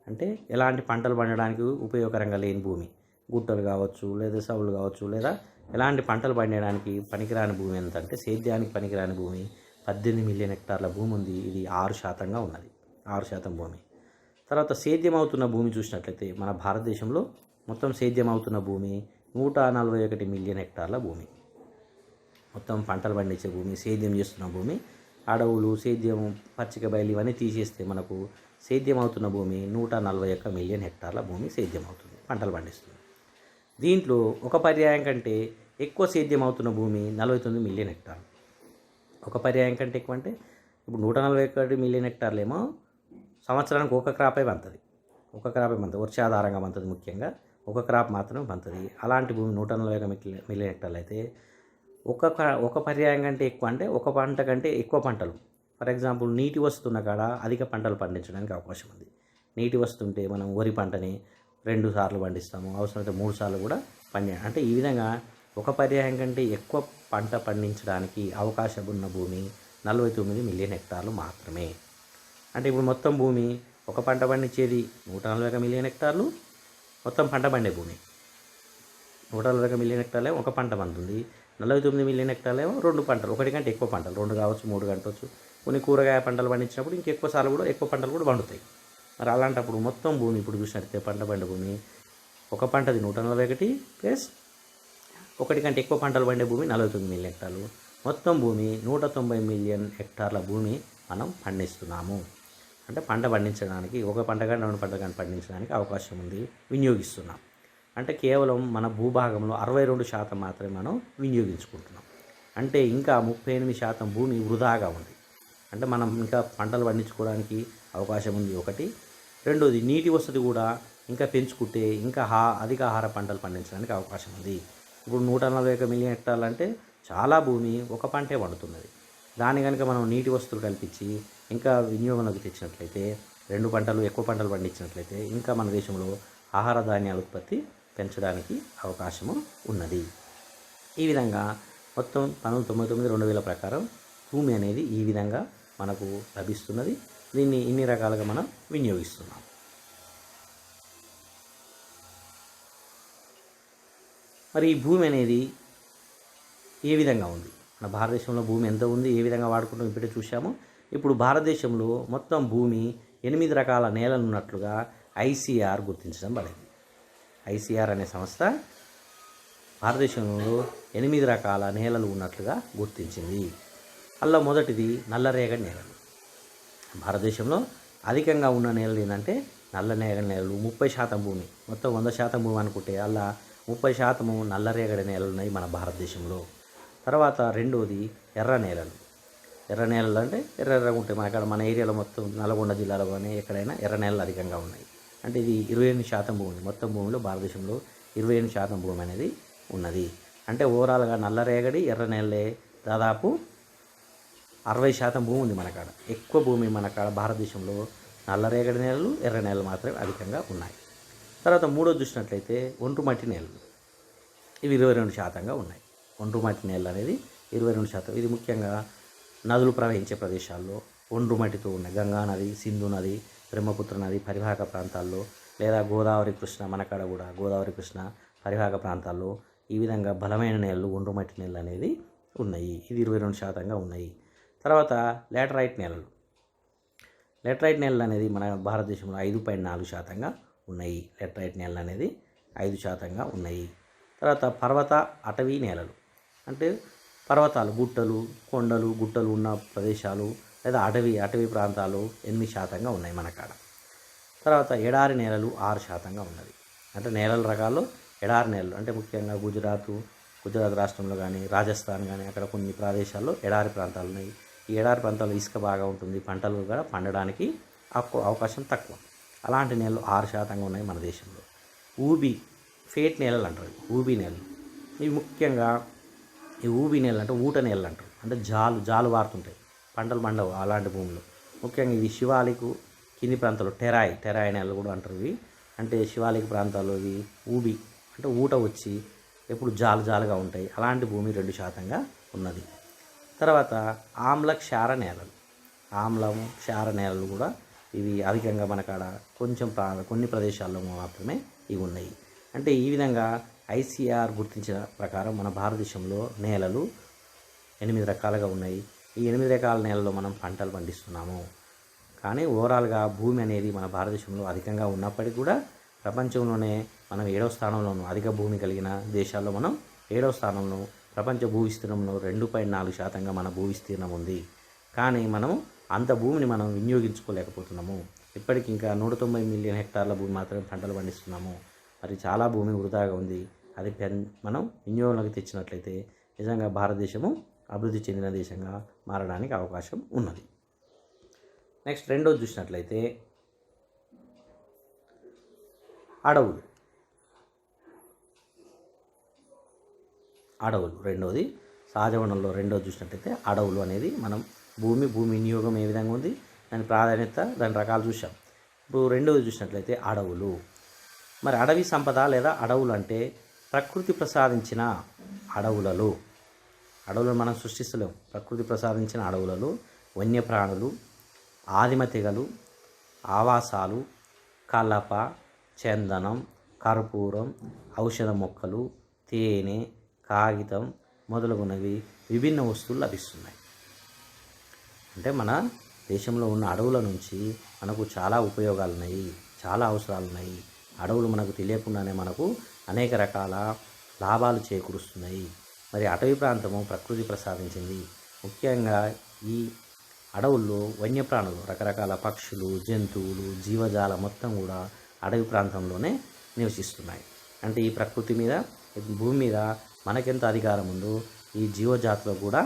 S1: అంటే ఎలాంటి పంటలు పండడానికి ఉపయోగకరంగా లేని భూమి. గుట్టలు కావచ్చు, లేదా సవులు కావచ్చు, లేదా ఎలాంటి పంటలు పండించడానికి పనికిరాని భూమి ఎంత అంటే సేద్యానికి పనికిరాని భూమి 18 మిలియన్ హెక్టార్ల భూమి ఉంది. ఇది 6% ఉన్నది, 6% భూమి. తర్వాత సేద్యం అవుతున్న భూమి చూసినట్లయితే మన భారతదేశంలో మొత్తం సేద్యం అవుతున్న భూమి 141 మిలియన్ హెక్టార్ల భూమి. మొత్తం పంటలు పండించే భూమి, సేద్యం చేస్తున్న భూమి, అడవులు, సేద్యం, పచ్చిక బయలు ఇవన్నీ తీసేస్తే మనకు సేద్యం అవుతున్న భూమి 141 మిలియన్ హెక్టార్ల భూమి సేద్యం అవుతుంది, పంటలు పండిస్తుంది. దీంట్లో ఒక పర్యాయం కంటే ఎక్కువ సేద్యం అవుతున్న భూమి 49 మిలియన్ హెక్టార్లు. ఒక పర్యాయం కంటే ఎక్కువ అంటే ఇప్పుడు 141 మిలియన్ హెక్టార్లు ఏమో సంవత్సరానికి ఒక క్రాపే పండుతుంది, వర్షాధారంగా పండుతుంది. ముఖ్యంగా ఒక క్రాప్ మాత్రమే పండుతుంది. అలాంటి భూమి 141 మిలియన్ హెక్టార్లు అయితే ఒక పర్యాయం కంటే ఎక్కువ అంటే ఒక పంట కంటే ఎక్కువ పంటలు. ఫర్ ఎగ్జాంపుల్ నీటి వస్తున్న కాడ అధిక పంటలు పండించడానికి అవకాశం ఉంది. నీటి వస్తుంటే మనం వరి పంటని 2 సార్లు పండిస్తాము, అవసరమైతే 3 సార్లు కూడా అంటే ఈ విధంగా ఒక పర్యాయం కంటే ఎక్కువ పంట పండించడానికి అవకాశం ఉన్న భూమి 49 మిలియన్ హెక్టార్లు మాత్రమే. అంటే ఇప్పుడు మొత్తం భూమి ఒక పంట పండించేది 141 మిలియన్ హెక్టార్లు, మొత్తం పంట పండే భూమి 141 మిలియన్ హెక్టార్లే ఒక పంట పండుతుంది. 49 మిలియన్ హెక్టార్లేమో 2 పంటలు, ఒకటి కంటే ఎక్కువ పంటలు, 2 కావచ్చు, 3 కావచ్చు. కొన్ని కూరగాయ పంటలు పండించినప్పుడు ఇంకెక్కువ సార్లు కూడా ఎక్కువ పంటలు కూడా పండుతాయి. మరి అలాంటప్పుడు మొత్తం భూమి ఇప్పుడు చూసినట్లయితే పంట పండే భూమి ఒక పంటది 141 ప్లస్ ఒకటి కంటే ఎక్కువ పంటలు పండే భూమి 49 మిలియన్ హెక్టార్లు. మొత్తం భూమి 190 మిలియన్ హెక్టార్ల భూమి మనం పండిస్తున్నాము. అంటే పంట పండించడానికి ఒక పంట కానీ 2 పంటలు కానీ పండించడానికి అవకాశం ఉంది, వినియోగిస్తున్నాం. అంటే కేవలం మన భూభాగంలో 62% మాత్రమే మనం వినియోగించుకుంటున్నాం. అంటే ఇంకా 38% భూమి వృధాగా ఉంది. అంటే మనం ఇంకా పంటలు పండించుకోవడానికి అవకాశం ఉంది ఒకటి. రెండోది నీటి వసతి కూడా ఇంకా పెంచుకుంటే ఇంకా అధిక ఆహార పంటలు పండించడానికి అవకాశం ఉంది. ఇప్పుడు 141 మిలియన్ హెక్టార్లు అంటే చాలా భూమి ఒక పంటే పండుతున్నది. దాన్ని కనుక మనం నీటి వసతులు కల్పించి ఇంకా వినియోగంలోకి తెచ్చినట్లయితే, 2 పంటలు ఎక్కువ పంటలు పండించినట్లయితే ఇంకా మన దేశంలో ఆహార ధాన్యాల ఉత్పత్తి పెంచడానికి అవకాశము ఉన్నది. ఈ విధంగా మొత్తం 1999-2000 ప్రకారం భూమి అనేది ఈ విధంగా మనకు లభిస్తున్నది. దీన్ని ఇన్ని రకాలుగా మనం వినియోగిస్తున్నాం. మరి ఈ భూమి అనేది ఏ విధంగా ఉంది, మన భారతదేశంలో భూమి ఎంత ఉంది, ఏ విధంగా వాడుకుంటాం ఇప్పుడే చూసాము. ఇప్పుడు భారతదేశంలో మొత్తం భూమి 8 రకాల నేలలు ఉన్నట్లుగా ఐసీఆర్ గుర్తించడం పడింది. ఐసీఆర్ అనే సంస్థ భారతదేశంలో 8 రకాల నేలలు ఉన్నట్లుగా గుర్తించింది. అలా మొదటిది నల్లరేగడి నేలలు. భారతదేశంలో అధికంగా ఉన్న నేలలు ఏంటంటే నల్లరేగడి నేలలు. 30% భూమి, మొత్తం 100% భూమి అనుకుంటే అలా 30% నల్లరేగడి నేలలు ఉన్నాయి మన భారతదేశంలో. తర్వాత రెండోది ఎర్ర నేలలు. ఎర్ర నేలలు అంటే ఎర్రగా ఉంటాయి మన ఏరియాలో మొత్తం నల్గొండ జిల్లాలో కానీ ఎక్కడైనా ఎర్ర నేలలు అధికంగా ఉన్నాయి. అంటే ఇది 28% భూమి, మొత్తం భూమిలో భారతదేశంలో 28% భూమి అనేది ఉన్నది. అంటే ఓవరాల్గా నల్లరేగడి ఎర్ర నేలలే దాదాపు 60% భూమి ఉంది మనకాడ. ఎక్కువ భూమి మనకాడ భారతదేశంలో నల్లరేగడి నేలలు, ఎర్ర నేలలు మాత్రమే అధికంగా ఉన్నాయి. తర్వాత మూడోది చూసినట్లయితే ఒండ్రు మట్టి నేలలు. ఇవి 22% ఉన్నాయి. ఒండ్రు మట్టి నేలలు అనేది 22%. ఇది ముఖ్యంగా నదులు ప్రవహించే ప్రదేశాల్లో ఒండ్రు మట్టితో ఉన్నాయి. గంగా నది, సింధు నది, బ్రహ్మపుత్ర నది పరివాహక ప్రాంతాల్లో, లేదా గోదావరి, కృష్ణ, మనకాడ కూడా గోదావరి, కృష్ణ పరివాహక ప్రాంతాల్లో ఈ విధంగా బలమైన నేలలు, ఒండ్రు మట్టి నేలలు అనేది ఉన్నాయి. ఇది 22% ఉన్నాయి. తర్వాత లాటరైట్ నేలలు. లాటరైట్ నేలలు అనేది మన భారతదేశంలో 5.4% ఉన్నాయి. లాటరైట్ నేలలు అనేది 5% ఉన్నాయి. తర్వాత పర్వత అటవీ నేలలు అంటే పర్వతాలు, గుట్టలు, కొండలు, గుట్టలు ఉన్న ప్రదేశాలు లేదా అటవీ ప్రాంతాలు 8% ఉన్నాయి మనకాడ. తర్వాత ఎడారి నేలలు 6% ఉన్నది. అంటే నేలల రకాల్లో ఎడారి నేలలు అంటే ముఖ్యంగా గుజరాత్ రాష్ట్రంలో కానీ, రాజస్థాన్ కానీ అక్కడ కొన్ని ప్రదేశాల్లో ఎడారి ప్రాంతాలు ఉన్నాయి. ఈ ఎడారి ప్రాంతాల్లో ఇసుక బాగా ఉంటుంది, పంటలు కూడా పండడానికి అవకాశం తక్కువ. అలాంటి నేలలు 6% ఉన్నాయి మన దేశంలో. ఫేట్ నేలలు అంటారు, ఊబి నేలలు. ఇవి ముఖ్యంగా ఈ ఊబి నేలలు అంటే ఊట నేలలు అంటారు. అంటే జాలు వారుతుంటాయి, పంటలు పండవు అలాంటి భూములు. ముఖ్యంగా ఇవి శివాలికు కింది ప్రాంతాల్లో టెరాయి నేలలు కూడా అంటారు. ఇవి అంటే శివాలిక ప్రాంతాల్లో ఇవి ఊబి అంటే ఊట వచ్చి ఎప్పుడు జాలుగా ఉంటాయి. అలాంటి భూమి 2% ఉన్నది. తర్వాత ఆమ్ల క్షార నేలలు. ఆమ్లము క్షార నేలలు కూడా ఇవి అధికంగా మనకాడ కొన్ని ప్రదేశాల్లో మాత్రమే ఇవి ఉన్నాయి. అంటే ఈ విధంగా ఐసీఆర్ గుర్తించిన ప్రకారం మన భారతదేశంలో నేలలు 8 రకాలుగా ఉన్నాయి. ఈ 8 రకాల నేలల్లో మనం పంటలు పండిస్తున్నాము. కానీ ఓవరాల్గా భూమి అనేది మన భారతదేశంలో అధికంగా ఉన్నప్పటికీ కూడా ప్రపంచంలోనే మనం 7వ స్థానంలోను, అధిక భూమి కలిగిన దేశాల్లో మనం 7వ స్థానంలో, ప్రపంచ భూ విస్తీర్ణంలో 2.4% మన భూ విస్తీర్ణం ఉంది. కానీ మనం అంత భూమిని మనం వినియోగించుకోలేకపోతున్నాము. ఇప్పటికి ఇంకా 190 మిలియన్ హెక్టార్ల భూమి మాత్రమే పంటలు పండిస్తున్నాము. మరి చాలా భూమి వృధాగా ఉంది. అది మనం వినియోగంలోకి తెచ్చినట్లయితే నిజంగా భారతదేశము అభివృద్ధి చెందిన దేశంగా మారడానికి అవకాశం ఉన్నది. నెక్స్ట్ రెండోది చూసినట్లయితే అడవులు. రెండోది సహజ వనరుల్లో రెండోది చూసినట్లయితే అడవులు అనేది మనం భూమి వినియోగం ఏ విధంగా ఉంది, దాని ప్రాధాన్యత, దాని రకాలు చూసాం. ఇప్పుడు రెండోది చూసినట్లయితే అడవులు. మరి అడవి సంపద లేదా అడవులు అంటే ప్రకృతి ప్రసాదించిన అడవులను మనం సృష్టిస్తలేము. ప్రకృతి ప్రసాదించిన అడవులలో వన్యప్రాణులు, ఆదిమ తెగలు, ఆవాసాలు, కలప, చందనం, కర్పూరం, ఔషధ మొక్కలు, తేనె, కాగితం మొదలగునవి విభిన్న వస్తువులు లభిస్తున్నాయి. అంటే మన దేశంలో ఉన్న అడవుల నుంచి మనకు చాలా ఉపయోగాలు ఉన్నాయి, చాలా అవసరాలు ఉన్నాయి. అడవులు మనకు తెలియకుండానే మనకు అనేక రకాల లాభాలు చేకూరుస్తున్నాయి. మరి అటవీ ప్రాంతము ప్రకృతి ప్రసాదించింది. ముఖ్యంగా ఈ అడవుల్లో వన్యప్రాణులు, రకరకాల పక్షులు, జంతువులు, జీవజాలం మొత్తం కూడా అడవి ప్రాంతంలోనే నివసిస్తున్నాయి. అంటే ఈ ప్రకృతి మీద, భూమి మీద మనకెంత అధికారం ఉందో ఈ జీవజాతిలో కూడా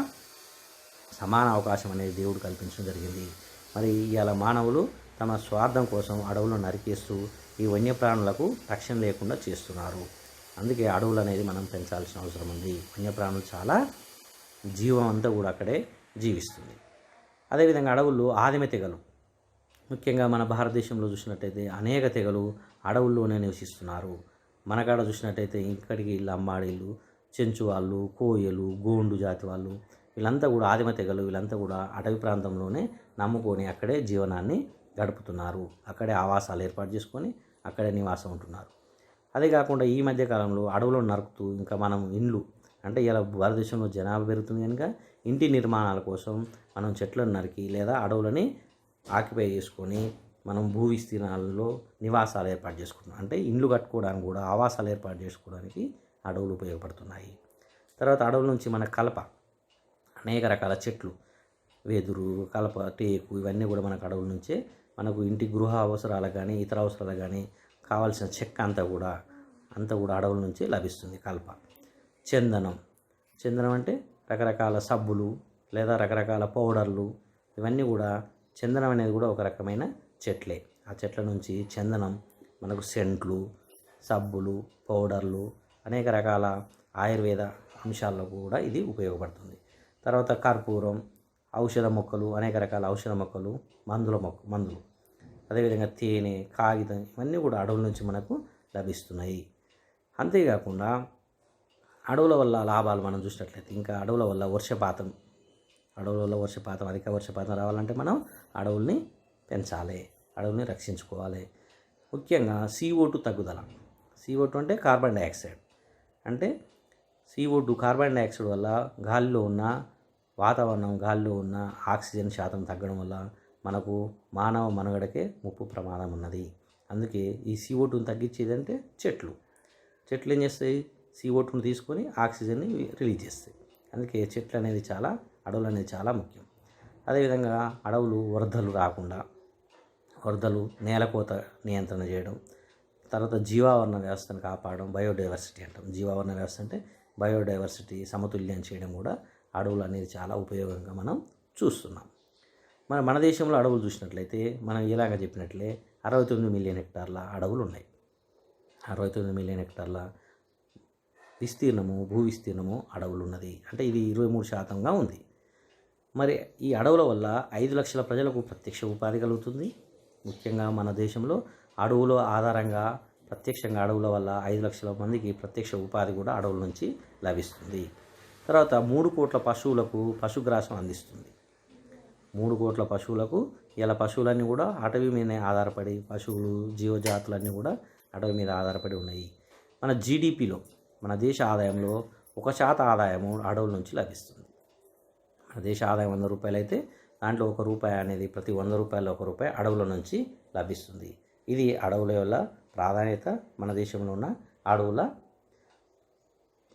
S1: సమాన అవకాశం అనేది దేవుడు కల్పించడం జరిగింది. మరి ఇవాళ మానవులు తమ స్వార్థం కోసం అడవులను నరికేస్తూ ఈ వన్యప్రాణులకు రక్షణ లేకుండా చేస్తున్నారు. అందుకే అడవులు అనేది మనం పెంచాల్సిన అవసరం ఉంది. వన్యప్రాణులు చాలా జీవం అంతా కూడా అక్కడే జీవిస్తుంది. అదేవిధంగా అడవుల్లో ఆదిమ తెగలు, ముఖ్యంగా మన భారతదేశంలో చూసినట్టయితే అనేక తెగలు అడవుల్లోనే నివసిస్తున్నారు. మనకాడ చూసినట్టయితే ఇక్కడికి లంబాడీలు, చెంచు వాళ్ళు, కోయలు, గోండు జాతి వాళ్ళు, వీళ్ళంతా కూడా ఆదిమ తెగలు. వీళ్ళంతా కూడా అటవీ ప్రాంతంలోనే నమ్ముకొని అక్కడే జీవనాన్ని గడుపుతున్నారు. అక్కడే ఆవాసాలు ఏర్పాటు చేసుకొని అక్కడే నివాసం ఉంటున్నారు. అదే కాకుండా ఈ మధ్య కాలంలో అడవులను నరుకుతూ ఇంకా మనం ఇండ్లు, అంటే ఇలా భారతదేశంలో జనాభా పెరుగుతుంది కనుక ఇంటి నిర్మాణాల కోసం మనం చెట్లను నరికి లేదా అడవులని ఆక్యుపై చేసుకొని మనం భూ విస్తీర్ణాలలో నివాసాలు ఏర్పాటు చేసుకుంటున్నాం. అంటే ఇండ్లు కట్టుకోవడానికి కూడా, ఆవాసాలు ఏర్పాటు చేసుకోవడానికి అడవులు ఉపయోగపడుతున్నాయి. తర్వాత అడవుల నుంచి మన కలప, అనేక రకాల చెట్లు, వెదురు, కలప, టేకు, ఇవన్నీ కూడా మనకు అడవుల నుంచే మనకు ఇంటి గృహ అవసరాలకు కానీ ఇతర అవసరాలకు కానీ కావాల్సిన చెక్క అంతా కూడా అడవుల నుంచి లభిస్తుంది. కలప. చందనం అంటే రకరకాల సబ్బులు లేదా రకరకాల పౌడర్లు, ఇవన్నీ కూడా చందనం అనేది కూడా ఒక రకమైన చెట్లే. ఆ చెట్ల నుంచి చందనం మనకు సెంట్లు, సబ్బులు, పౌడర్లు, అనేక రకాల ఆయుర్వేద అంశాల్లో కూడా ఇది ఉపయోగపడుతుంది. తర్వాత కర్పూరం, ఔషధ మొక్కలు, అనేక రకాల ఔషధ మొక్కలు, మందులు, అదేవిధంగా తేనె, కాగితం, ఇవన్నీ కూడా అడవుల నుంచి మనకు లభిస్తున్నాయి. అంతేకాకుండా అడవుల వల్ల లాభాలు మనం చూసినట్లయితే ఇంకా అడవుల వల్ల వర్షపాతం, అధిక వర్షపాతం రావాలంటే మనం అడవుల్ని పెంచాలి, అడవుల్ని రక్షించుకోవాలి. ముఖ్యంగా CO2 తగ్గుదల. CO2 అంటే కార్బన్ డైఆక్సైడ్. అంటే CO2 కార్బన్ డైఆక్సైడ్ వల్ల గాలిలో ఉన్న ఆక్సిజన్ శాతం తగ్గడం వల్ల మనకు మానవ మనుగడకే ముప్పు ప్రమాదం ఉన్నది. అందుకే ఈ CO2ని తగ్గించేదంటే చెట్లు ఏం చేస్తాయి, CO2ని తీసుకొని ఆక్సిజన్ని రిలీజ్ చేస్తాయి. అందుకే అడవులు అనేది చాలా ముఖ్యం. అదేవిధంగా అడవులు వరదలు, నేలకోత నియంత్రణ చేయడం, తర్వాత జీవావరణ వ్యవస్థను కాపాడడం, బయోడైవర్సిటీ అంటాం. జీవావరణ వ్యవస్థ అంటే బయోడైవర్సిటీ సమతుల్యం చేయడం కూడా అడవులు అనేది చాలా ఉపయోగంగా మనం చూస్తున్నాం. మన దేశంలో అడవులు చూసినట్లయితే మనం ఇలాగ చెప్పినట్లే 69 మిలియన్ హెక్టార్ల అడవులు ఉన్నాయి. 69 మిలియన్ హెక్టార్ల భూ విస్తీర్ణము అడవులు ఉన్నది. అంటే ఇది 23%గా ఉంది. మరి ఈ అడవుల వల్ల 5 లక్షల ప్రజలకు ప్రత్యక్ష ఉపాధి కలుగుతుంది. ముఖ్యంగా మన దేశంలో అడవుల ఆధారంగా ప్రత్యక్షంగా అడవుల వల్ల 5 లక్షల మందికి ప్రత్యక్ష ఉపాధి కూడా అడవుల నుంచి లభిస్తుంది. తర్వాత 3 కోట్ల పశువులకు పశుగ్రాసం అందిస్తుంది. 3 కోట్ల పశువులకు, ఇలా పశువులన్నీ కూడా అటవీ మీదనే ఆధారపడి, పశువులు, జీవజాతులన్నీ కూడా అటవీ మీద ఆధారపడి ఉన్నాయి. మన జీడిపిలో మన దేశ ఆదాయంలో 1% ఆదాయము అడవుల నుంచి లభిస్తుంది. మన దేశ ఆదాయం 100 రూపాయలు అయితే దాంట్లో 1 రూపాయి అనేది ప్రతి 100 రూపాయల్లో 1 రూపాయి అడవుల నుంచి లభిస్తుంది. ఇది అడవుల వల్ల ప్రాధాన్యత, మన దేశంలో ఉన్న అడవుల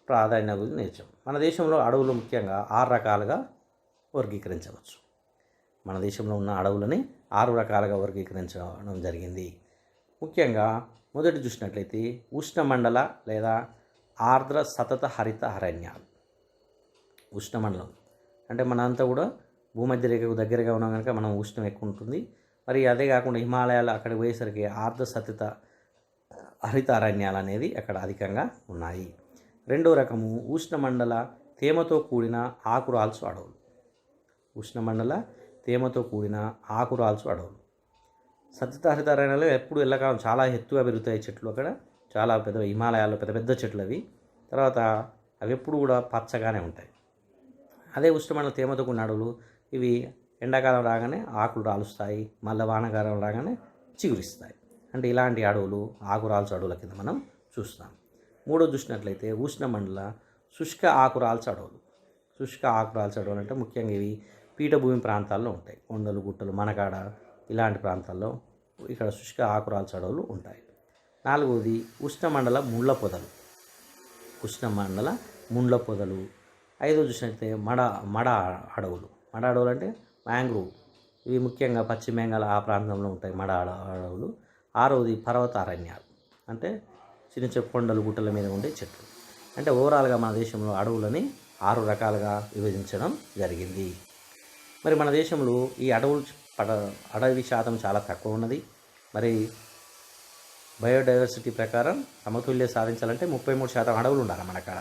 S1: ప్రాధాన్యత గురించి నేర్చాం. మన దేశంలో అడవులు ముఖ్యంగా 6 రకాలుగా వర్గీకరించవచ్చు. మన దేశంలో ఉన్న అడవులని 6 రకాలుగా వర్గీకరించడం జరిగింది. ముఖ్యంగా మొదటి చూసినట్లయితే ఉష్ణమండల లేదా ఆర్ద్ర సతత హరిత అరణ్యాలు. ఉష్ణమండలం అంటే మనంతా కూడా భూమధ్య రేఖకు దగ్గరగా ఉన్నాం కనుక మనం ఉష్ణం ఎక్కువ ఉంటుంది. మరి అదే కాకుండా హిమాలయాలు అక్కడికి పోయేసరికి ఆర్ద్ర సతత హరిత అరణ్యాలు అనేది అక్కడ అధికంగా ఉన్నాయి. రెండో రకము ఉష్ణమండల తేమతో కూడిన ఆకురాల్చు అడవులు. ఉష్ణమండల తేమతో కూడిన ఆకురాల్చు అడవులు. సతత హరిత అరణ్యాలు ఎప్పుడు ఎల్లకాలం చాలా ఎత్తుగా పెరుగుతాయి చెట్లు. అక్కడ చాలా పెద్ద హిమాలయాల్లో పెద్ద పెద్ద చెట్లు అవి. తర్వాత అవి ఎప్పుడు కూడా పచ్చగానే ఉంటాయి. అదే ఉష్ణమండల తేమతో కూడిన అడవులు ఇవి ఎండాకాలం రాగానే ఆకులు రాలుస్తాయి, మళ్ళీ వానాకాలం రాగానే చిగురిస్తాయి. అంటే ఇలాంటి అడవులు ఆకురాల్చు అడవుల కింద మనం చూస్తాం. మూడో చూసినట్లయితే ఉష్ణమండల శుష్క ఆకురాల్చు అడవులు. శుష్క ఆకురాల్చు అడవులు అంటే ముఖ్యంగా ఇవి పీఠభూమి ప్రాంతాల్లో ఉంటాయి. కొండలు, గుట్టలు, మనకాడ ఇలాంటి ప్రాంతాల్లో ఇక్కడ శుష్క ఆకురాల్చు అడవులు ఉంటాయి. నాలుగవది ఉష్ణమండల ముళ్ళ పొదలు. ఉష్ణమండల ముండ్ల పొదలు. ఐదో చూసినట్లయితే మడ అడవులు. మడ అడవులు అంటే మ్యాంగ్రూవ్. ఇవి ముఖ్యంగా పశ్చిమ బెంగాల్ ఆ ప్రాంతంలో ఉంటాయి మడ అడవులు. ఆరవది పర్వత అరణ్యాలు అంటే చిన్న చిన్న కొండలు, గుట్టల మీద ఉండే చెట్లు. అంటే ఓవరాల్గా మన దేశంలో అడవులని 6 రకాలుగా విభజించడం జరిగింది. మరి మన దేశంలో ఈ అడవి శాతం చాలా తక్కువ ఉన్నది. మరి బయోడైవర్సిటీ ప్రకారం సమతుల్య సాధించాలంటే 33% అడవులు ఉండాలి మన కాడ.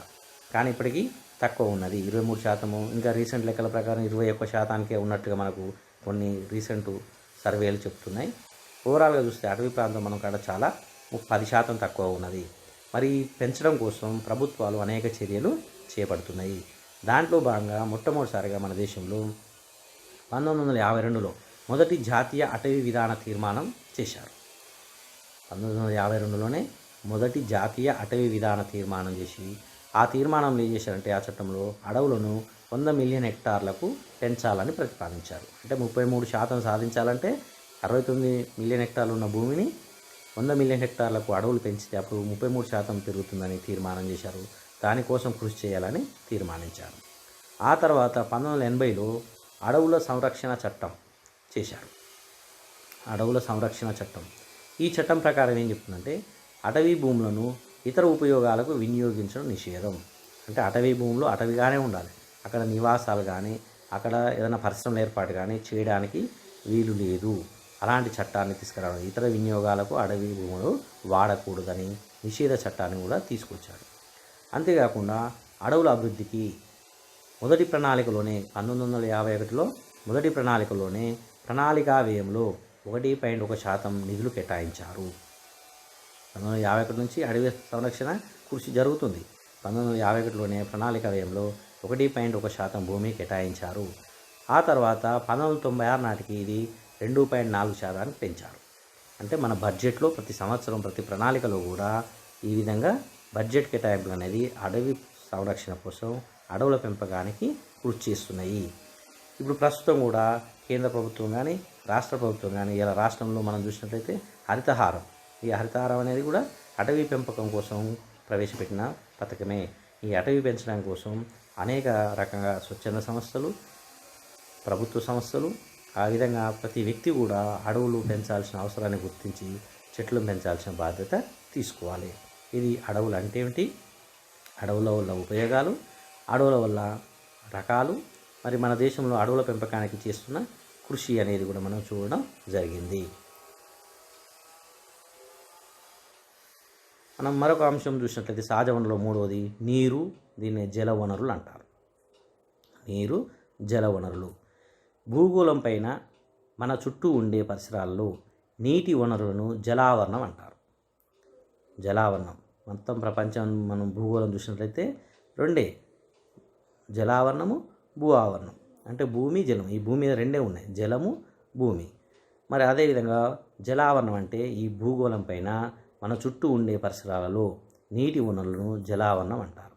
S1: కానీ ఇప్పటికీ తక్కువ ఉన్నది, 23%. ఇంకా రీసెంట్ లెక్కల ప్రకారం 21%కే ఉన్నట్టుగా మనకు కొన్ని రీసెంట్ సర్వేలు చెప్తున్నాయి. ఓవరాల్గా చూస్తే అటవీ ప్రాంతం మనం కాడ చాలా 10% తక్కువ ఉన్నది. మరి పెంచడం కోసం ప్రభుత్వాలు అనేక చర్యలు చేపడుతున్నాయి. దాంట్లో భాగంగా మొట్టమొదటిసారిగా మన దేశంలో 1952లో మొదటి జాతీయ అటవీ విధాన తీర్మానం చేశారు. 1952లోనే మొదటి జాతీయ అటవీ విధాన తీర్మానం చేసి ఆ తీర్మానంలో ఏం చేశారంటే ఆ చట్టంలో అడవులను 100 మిలియన్ హెక్టార్లకు పెంచాలని ప్రతిపాదించారు. అంటే 33% సాధించాలంటే 69 మిలియన్ హెక్టార్లు ఉన్న భూమిని 100 మిలియన్ హెక్టార్లకు అడవులు పెంచితే అప్పుడు 33% పెరుగుతుందని తీర్మానం చేశారు. దానికోసం కృషి చేయాలని తీర్మానించారు. ఆ తర్వాత 1980లో అడవుల సంరక్షణ చట్టం చేశారు. అడవుల సంరక్షణ చట్టం. ఈ చట్టం ప్రకారం ఏం చెప్తుందంటే అటవీ భూములను ఇతర ఉపయోగాలకు వినియోగించడం నిషేధం. అంటే అటవీ భూములు అటవీగానే ఉండాలి. అక్కడ నివాసాలు కానీ అక్కడ ఏదైనా పరిశ్రమల ఏర్పాటు కానీ చేయడానికి వీలు లేదు. అలాంటి చట్టాన్ని తీసుకురావడం, ఇతర వినియోగాలకు అడవి భూములు వాడకూడదని నిషేధ చట్టాన్ని కూడా తీసుకొచ్చాడు. అంతేకాకుండా అడవుల అభివృద్ధికి మొదటి ప్రణాళికలోనే 1951లో మొదటి ప్రణాళికలోనే ప్రణాళికా వ్యయంలో 1.1% నిధులు కేటాయించారు. 1951 నుంచి అడవి సంరక్షణ కృషి జరుగుతుంది. 1951లోనే ప్రణాళికా వ్యయంలో 1.1% భూమి కేటాయించారు. ఆ తర్వాత 1996 నాటికి ఇది 2.4% పెంచారు. అంటే మన బడ్జెట్లో ప్రతి సంవత్సరం ప్రతి ప్రణాళికలో కూడా ఈ విధంగా బడ్జెట్ కేటాయింపులు అనేది అడవి సంరక్షణ కోసం అడవుల పెంపకానికి కృషి చేస్తున్నాయి. ఇప్పుడు ప్రస్తుతం కూడా కేంద్ర ప్రభుత్వం కానీ రాష్ట్ర ప్రభుత్వం కానీ ఇలా రాష్ట్రంలో మనం చూసినట్లయితే హరితహారం, ఈ హరితహారం అనేది కూడా అటవీ పెంపకం కోసం ప్రవేశపెట్టిన పథకమే. ఈ అటవీ పెంచడం కోసం అనేక రకంగా స్వచ్ఛంద సంస్థలు, ప్రభుత్వ సంస్థలు, ఆ విధంగా ప్రతి వ్యక్తి కూడా అడవులు పెంచాల్సిన అవసరాన్ని గుర్తించి చెట్లు పెంచాల్సిన బాధ్యత తీసుకోవాలి. ఇది అడవులు అంటే ఏమిటి, అడవుల వల్ల ఉపయోగాలు, అడవుల వల్ల రకాలు, మరి మన దేశంలో అడవుల పెంపకానికి చేస్తున్న కృషి అనేది కూడా మనం చూడడం జరిగింది. మనం మరొక అంశం చూసినట్లయితే సహజ వనరులో మూడవది నీరు. దీన్ని జల వనరులు అంటారు. నీరు, జల వనరులు. భూగోళం పైన మన చుట్టూ ఉండే పరిసరాల్లో నీటి వనరులను జలావరణం అంటారు. జలావరణం మొత్తం ప్రపంచం మనం భూగోళం చూసినట్లయితే రెండే, జలావరణము, భూ ఆవరణం. అంటే భూమి, జలం. ఈ భూమి మీద రెండే ఉన్నాయి, జలము, భూమి. మరి అదేవిధంగా జలావరణం అంటే ఈ భూగోళం పైన మన చుట్టూ ఉండే పరిసరాలలో నీటి వనరులను జలావరణం అంటారు.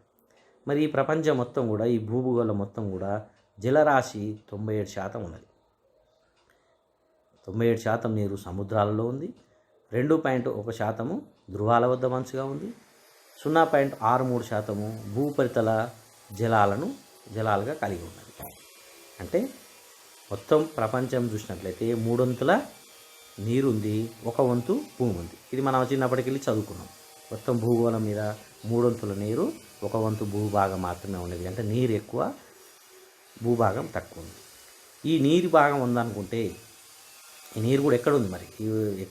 S1: మరి ఈ ప్రపంచం మొత్తం కూడా, ఈ భూభూగోళం మొత్తం కూడా జలరాశి 97% ఉన్నది. 97% నీరు సముద్రాలలో ఉంది. 2.1% ధృవాల వద్ద మంచుగా ఉంది. 0.63% భూపరితల జలాలుగా కలిగి ఉన్నది. అంటే మొత్తం ప్రపంచం చూసినట్లయితే 3 వంతుల నీరు ఉంది, 1 వంతు భూమి ఉంది. ఇది మనం చిన్నప్పటికెళ్ళి చదువుకున్నాం. మొత్తం భూగోళం మీద 3 వంతుల నీరు, 1 వంతు భూభాగం మాత్రమే ఉన్నది. అంటే నీరు ఎక్కువ, భూభాగం తక్కువ ఉంది. ఈ నీరు భాగం ఉందనుకుంటే ఈ నీరు కూడా ఎక్కడ ఉంది మరి? ఈ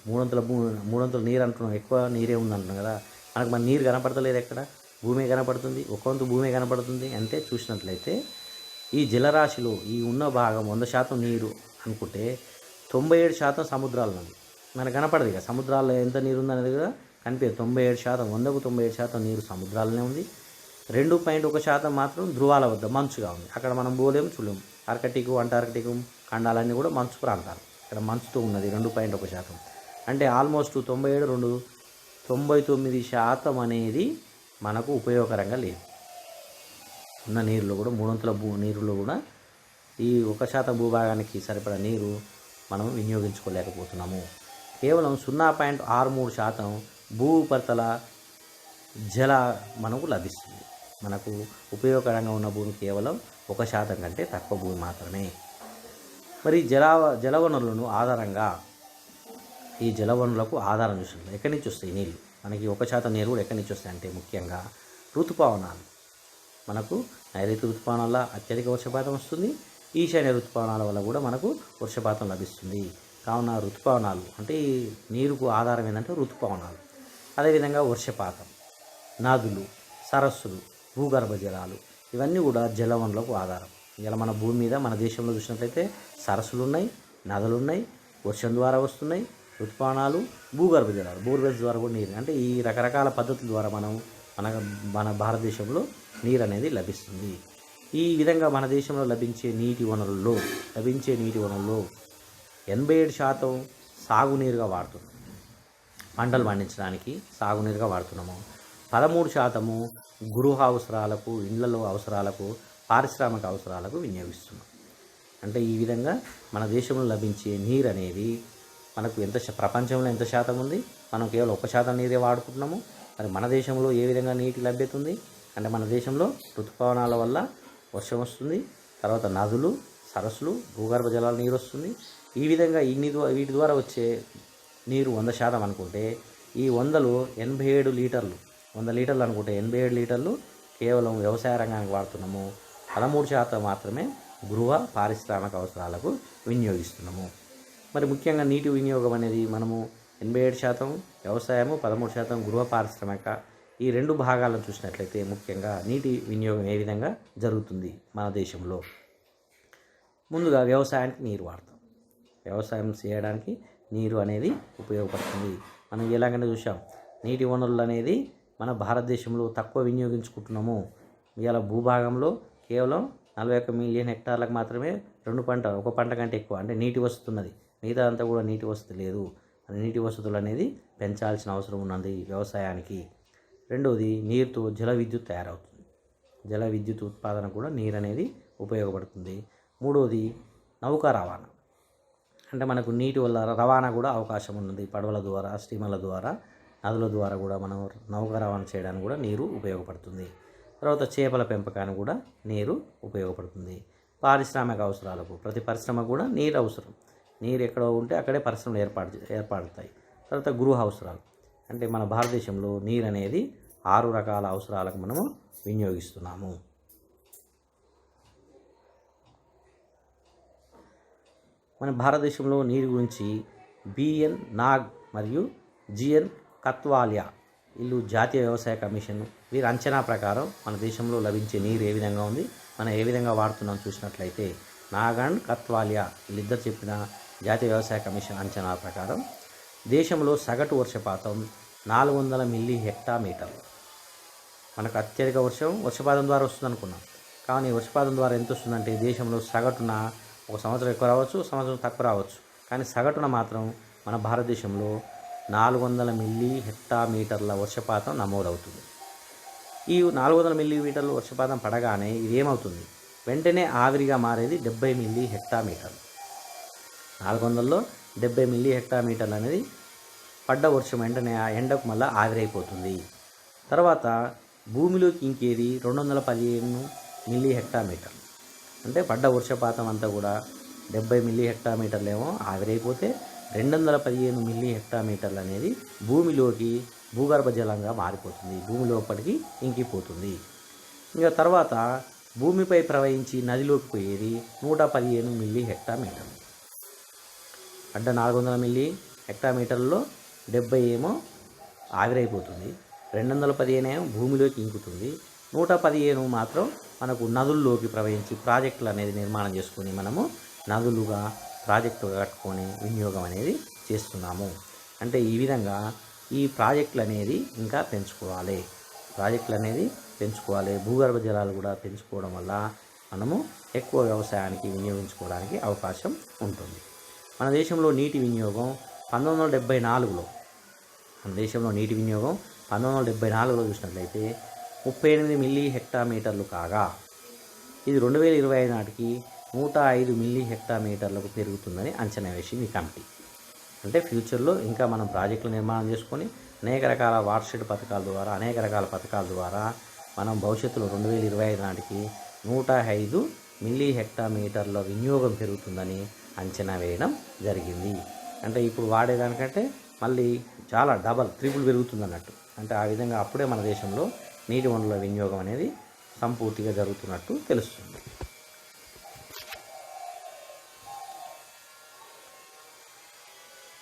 S1: 3 వంతుల నీరు అంటున్నాం, ఎక్కువ నీరే ఉంది అంటున్నాం కదా. మనకు మన నీరు కనపడతలేదు, ఎక్కడ భూమి కనపడుతుంది, 1 వంతు భూమి కనపడుతుంది. అంటే చూసినట్లయితే ఈ జలరాశిలో ఈ ఉన్న భాగం 100% నీరు అనుకుంటే 97% సముద్రాలు ఉంది. మనకు కనపడదు ఇక సముద్రాల్లో ఎంత నీరు ఉందనేది కూడా కనిపించదు. 97%, 100కు 97% నీరు సముద్రాలనే ఉంది. 2.1% మాత్రం ధృవాల వద్ద మంచుగా ఉంది. అక్కడ మనం పోలేము, చూడలేము. ఆర్కిటిక్, అంటార్కిటిక్ ఖండాలన్నీ కూడా మంచు ప్రాంతాలు. ఇక్కడ మంచుతో ఉన్నది 2.1%. అంటే ఆల్మోస్ట్ 99% అనేది మనకు ఉపయోగకరంగా లేదు. ఉన్న నీరులో కూడా 3 వంతుల నీరులో కూడా ఈ 1% భూభాగానికి సరిపడా నీరు మనం వినియోగించుకోలేకపోతున్నాము. కేవలం 0.63% భూపరితల జల మనకు లభిస్తుంది. మనకు ఉపయోగకరంగా ఉన్న భూమి కేవలం 1% కంటే తక్కువ భూమి మాత్రమే. మరి జలవనరులను ఆధారంగా, ఈ జలవనరులకు ఆధారం చూస్తుంది. ఎక్కడి నుంచి వస్తాయి నీళ్ళు? మనకి 1% నీరు కూడా ఎక్కడి నుంచి వస్తాయి అంటే ముఖ్యంగా ఋతుపవనాలు. మనకు నైరుతి ఋతుపవనాల వల్ల అత్యధిక వర్షపాతం వస్తుంది. ఈశాన్య ఋతుపవనాల వల్ల కూడా మనకు వర్షపాతం లభిస్తుంది. కావున ఋతుపవనాలు అంటే ఈ నీరుకు ఆధారం ఏంటంటే ఋతుపవనాలు. అదేవిధంగా వర్షపాతం, నదులు, సరస్సులు, భూగర్భ జలాలు ఇవన్నీ కూడా జలవనరులకు ఆధారం. ఇలా మన భూమి మీద, మన దేశంలో చూసినట్లయితే సరస్సులు ఉన్నాయి, నదులు ఉన్నాయి, వర్షం ద్వారా వస్తున్నాయి, ఋతుపవనాలు, భూగర్భ జలాలు, బోర్వెల్స్ ద్వారా కూడా నీరు. అంటే ఈ రకరకాల పద్ధతుల ద్వారా మన భారతదేశంలో నీరు అనేది లభిస్తుంది. ఈ విధంగా మన దేశంలో లభించే నీటి వనరుల్లో 87% సాగునీరుగా వాడుతున్నాం. పంటలు పండించడానికి సాగునీరుగా వాడుతున్నాము. 13% గృహ అవసరాలకు, ఇళ్లలో అవసరాలకు, పారిశ్రామిక అవసరాలకు వినియోగిస్తున్నాం. అంటే ఈ విధంగా మన దేశంలో లభించే నీరు అనేది మనకు ప్రపంచంలో ఎంత శాతం ఉంది? మనం కేవలం 1% నీరే వాడుకుంటున్నాము. మరి మన దేశంలో ఏ విధంగా నీటి లభ్యత ఉంది అంటే మన దేశంలో ఋతుపవనాల వల్ల వర్షం వస్తుంది, తర్వాత నదులు, సరస్సులు, భూగర్భ జలాల నీరు వస్తుంది. ఈ విధంగా వీటి ద్వారా వచ్చే నీరు 100% అనుకుంటే ఈ 100లో 87 లీటర్లు, 100 లీటర్లు అనుకుంటే 87 లీటర్లు కేవలం వ్యవసాయ రంగానికి వాడుతున్నాము. 13% మాత్రమే గృహ, పారిశ్రామిక అవసరాలకు వినియోగిస్తున్నాము. మరి ముఖ్యంగా నీటి వినియోగం అనేది మనము 87% వ్యవసాయము, 13% గృహ, పారిశ్రామిక ఈ 2 భాగాలను చూసినట్లయితే ముఖ్యంగా నీటి వినియోగం ఏ విధంగా జరుగుతుంది మన దేశంలో? ముందుగా వ్యవసాయానికి నీరు వాడతాం. వ్యవసాయం చేయడానికి నీరు అనేది ఉపయోగపడుతుంది. మనం ఎలాగైనా చూసాం, నీటి వనరులు అనేది మన భారతదేశంలో తక్కువ వినియోగించుకుంటున్నాము. ఇవాళ భూభాగంలో కేవలం 41 మిలియన్ హెక్టార్లకు మాత్రమే ఒక పంట కంటే ఎక్కువ అంటే నీటి వస్తున్నది. మిగతా అంతా కూడా నీటి వసతి లేదు. నీటి వసతులు అనేది పెంచాల్సిన అవసరం ఉన్నది వ్యవసాయానికి. రెండవది, నీరుతో జల విద్యుత్ తయారవుతుంది. జల విద్యుత్ ఉత్పాదన కూడా నీరు అనేది ఉపయోగపడుతుంది. మూడవది, నౌకా రవాణా. అంటే మనకు నీటి వల్ల రవాణా కూడా అవకాశం ఉన్నది. పడవల ద్వారా, స్టీమర్ల ద్వారా, నదుల ద్వారా కూడా మనం నౌకా రవాణా చేయడానికి కూడా నీరు ఉపయోగపడుతుంది. తర్వాత చేపల పెంపకానికి కూడా నీరు ఉపయోగపడుతుంది. పారిశ్రామిక అవసరాలకు, ప్రతి పరిశ్రమకు కూడా నీరు అవసరం. నీరు ఎక్కడ ఉంటే అక్కడే పరిశ్రమలు ఏర్పడతాయి. తర్వాత గృహ అవసరాలు. అంటే మన భారతదేశంలో నీరు అనేది 6 రకాల అవసరాలకు మనము వినియోగిస్తున్నాము. మన భారతదేశంలో నీరు గురించి బిఎన్ నాగ్ మరియు జిఎన్ కత్వాలియా వీళ్ళు జాతీయ వ్యవసాయ కమిషన్ వీరి అంచనా ప్రకారం మన దేశంలో లభించే నీరు ఏ విధంగా ఉంది, మనం ఏ విధంగా వాడుతున్నాం చూసినట్లయితే నాగ్ అండ్ కత్వాలియా వీళ్ళిద్దరు చెప్పిన జాతీయ వ్యవసాయ కమిషన్ అంచనా ప్రకారం దేశంలో సగటు వర్షపాతం 400 మిల్లీ హెక్టామీటర్లు. మనకు అత్యధిక వర్షపాతం ద్వారా వస్తుంది అనుకున్నాం. కానీ వర్షపాతం ద్వారా ఎంత వస్తుందంటే దేశంలో సగటున ఒక సంవత్సరం ఎక్కువ రావచ్చు, సంవత్సరం తక్కువ రావచ్చు. కానీ సగటున మాత్రం మన భారతదేశంలో 400 మిల్లీ హెక్టామీటర్ల వర్షపాతం నమోదవుతుంది. ఈ 400 మిల్లీమీటర్లు వర్షపాతం పడగానే ఇది ఏమవుతుంది, వెంటనే ఆవిరిగా మారేది 70 మిల్లీ హెక్టామీటర్లు. 400లో 70 మిల్లీ హెక్టామీటర్లు అనేది పడ్డ వర్షం వెంటనే ఆ ఎండకు మళ్ళీ ఆవిరైపోతుంది. తర్వాత భూమిలోకి ఇంకేది 215 మిల్లీ హెక్టామీటర్లు. అంటే పడ్డ వర్షపాతం అంతా కూడా 70 మిల్లీ హెక్టామీటర్లు ఏమో ఆవిరైపోతే 215 మిల్లీ హెక్టామీటర్లు అనేది భూమిలోకి భూగర్భ జలంగా మారిపోతుంది, భూమి లోపలికి ఇంకిపోతుంది. ఇంకా తర్వాత భూమిపై ప్రవహించి నదిలోకి పోయేది 115 మిల్లీ హెక్టామీటర్లు. పడ్డ 400 మిల్లీ హెక్టామీటర్లలో 70 ఏమో ఆవిరైపోతుంది, 215 ఏమో భూమిలోకి ఇంకుతుంది, 115 మాత్రం మనకు నదుల్లోకి ప్రవహించి ప్రాజెక్టులు అనేది నిర్మాణం చేసుకొని మనము నదులుగా ప్రాజెక్టుగా కట్టుకొని వినియోగం అనేది చేస్తున్నాము. అంటే ఈ విధంగా ఈ ప్రాజెక్టులు అనేది ఇంకా పెంచుకోవాలి, భూగర్భ జలాలు కూడా పెంచుకోవడం వల్ల మనము ఎక్కువ వ్యవసాయానికి వినియోగించుకోవడానికి అవకాశం ఉంటుంది. మన దేశంలో నీటి వినియోగం 1974లో చూసినట్లయితే 38 మిల్లీ హెక్టామీటర్లు కాగా ఇది 2025 నాటికి 105 మిల్లీ హెక్టామీటర్లకు పెరుగుతుందని అంచనా వేసింది ఈ కమిటీ. అంటే ఫ్యూచర్లో ఇంకా మనం ప్రాజెక్టులు నిర్మాణం చేసుకొని అనేక రకాల వాటర్షెడ్ పథకాల ద్వారా మనం భవిష్యత్తులో 2025 నాటికి 105 మిల్లీ హెక్టామీటర్ల వినియోగం పెరుగుతుందని అంచనా వేయడం జరిగింది. అంటే ఇప్పుడు వాడేదానికంటే మళ్ళీ చాలా ట్రిపుల్ పెరుగుతుంది అన్నట్టు. అంటే ఆ విధంగా అప్పుడే మన దేశంలో నీటి వనరుల వినియోగం అనేది సంపూర్తిగా జరుగుతున్నట్టు తెలుస్తుంది.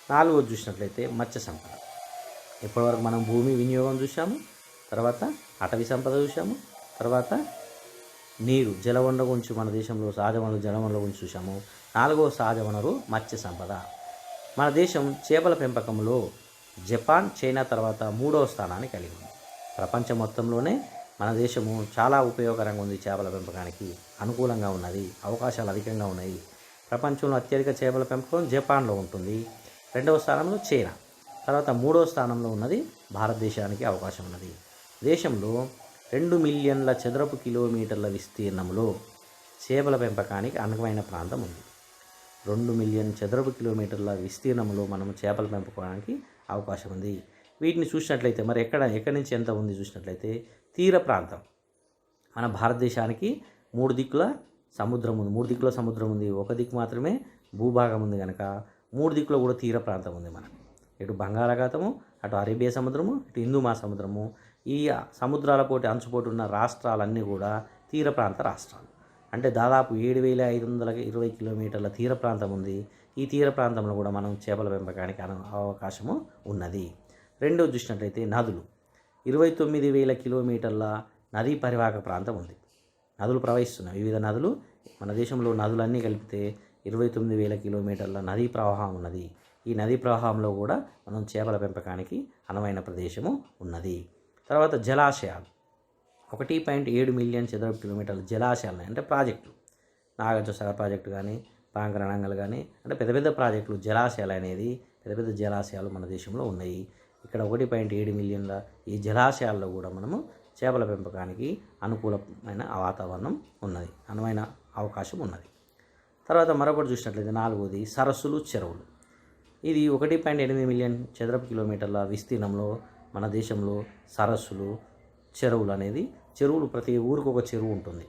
S1: నాలుగోది చూసినట్లయితే మత్స్య సంపద. ఇప్పటివరకు మనం భూమి వినియోగం చూసాము, తర్వాత అటవీ సంపద చూసాము, తర్వాత నీరు జలవనరుల గురించి మన దేశంలో సహజ వనరులు జలవనరుల గురించి చూసాము. నాలుగవ సహజ వనరు మత్స్య సంపద. మన దేశం చేపల పెంపకంలో జపాన్, చైనా తర్వాత 3వ స్థానాన్ని కలిగి ఉంది. ప్రపంచం మొత్తంలోనే మన దేశము చాలా ఉపయోగకరంగా ఉంది, చేపల పెంపకానికి అనుకూలంగా ఉన్నది, అవకాశాలు అధికంగా ఉన్నాయి. ప్రపంచంలో అత్యధిక చేపల పెంపకం జపాన్లో ఉంటుంది, 2వ స్థానంలో చైనా, తర్వాత 3వ స్థానంలో ఉన్నది భారతదేశానికి అవకాశం ఉన్నది. దేశంలో 2 మిలియన్ల చదరపు కిలోమీటర్ల విస్తీర్ణంలో చేపల పెంపకానికి అనువైన ప్రాంతం ఉంది. 2 మిలియన్ చదరపు కిలోమీటర్ల విస్తీర్ణంలో మనం చేపల పెంపకానికి అవకాశం ఉంది. వీటిని చూసినట్లయితే మరి ఎక్కడి నుంచి ఎంత ఉంది చూసినట్లయితే తీర ప్రాంతం. మన భారతదేశానికి 3 దిక్కుల సముద్రం ఉంది. ఒక దిక్కు మాత్రమే భూభాగం ఉంది కనుక 3 దిక్కులో కూడా తీర ప్రాంతం ఉంది మనకు. ఇటు బంగాళాఖాతము, అటు అరేబియా సముద్రము, ఇటు హిందూ మహాసముద్రము. ఈ సముద్రాల పోటీ అంచుపోటు ఉన్న రాష్ట్రాలన్నీ కూడా తీర ప్రాంత రాష్ట్రాలు. అంటే దాదాపు 7,520 కిలోమీటర్ల తీర ప్రాంతం ఉంది. ఈ తీర ప్రాంతంలో కూడా మనం చేపల పెంపకానికి అవకాశము ఉన్నది. రెండోది చూసినట్లయితే నదులు. 29,000 కిలోమీటర్ల నదీ పరివాహక ప్రాంతం ఉంది. నదులు ప్రవహిస్తున్నాయి, వివిధ నదులు. మన దేశంలో నదులన్నీ కలిపితే 29,000 కిలోమీటర్ల నదీ ప్రవాహం ఉన్నది. ఈ నదీ ప్రవాహంలో కూడా మనం చేపల పెంపకానికి అనువైన ప్రదేశము ఉన్నది. తర్వాత జలాశయాలు. 1.7 మిలియన్ చదరపు కిలోమీటర్ల జలాశయాలు అంటే ప్రాజెక్టులు. నాగార్జునసాగర్ ప్రాజెక్టు కానీ, పాంకరణంగల్ కానీ, అంటే పెద్ద ప్రాజెక్టులు, జలాశయాలు అనేది పెద్ద జలాశయాలు మన దేశంలో ఉన్నాయి. ఇక్కడ 1.7 మిలియన్ల ఈ జలాశయాల్లో కూడా మనము చేపల పెంపకానికి అనుకూలమైన వాతావరణం ఉన్నది, అనువైన అవకాశం ఉన్నది. తర్వాత మరొకటి చూసినట్లయితే నాలుగోది సరస్సులు, చెరువులు. ఇది 1.8 మిలియన్ చదరపు కిలోమీటర్ల విస్తీర్ణంలో మన దేశంలో సరస్సులు, చెరువులు అనేది, చెరువులు ప్రతి ఊరికి ఒక చెరువు ఉంటుంది,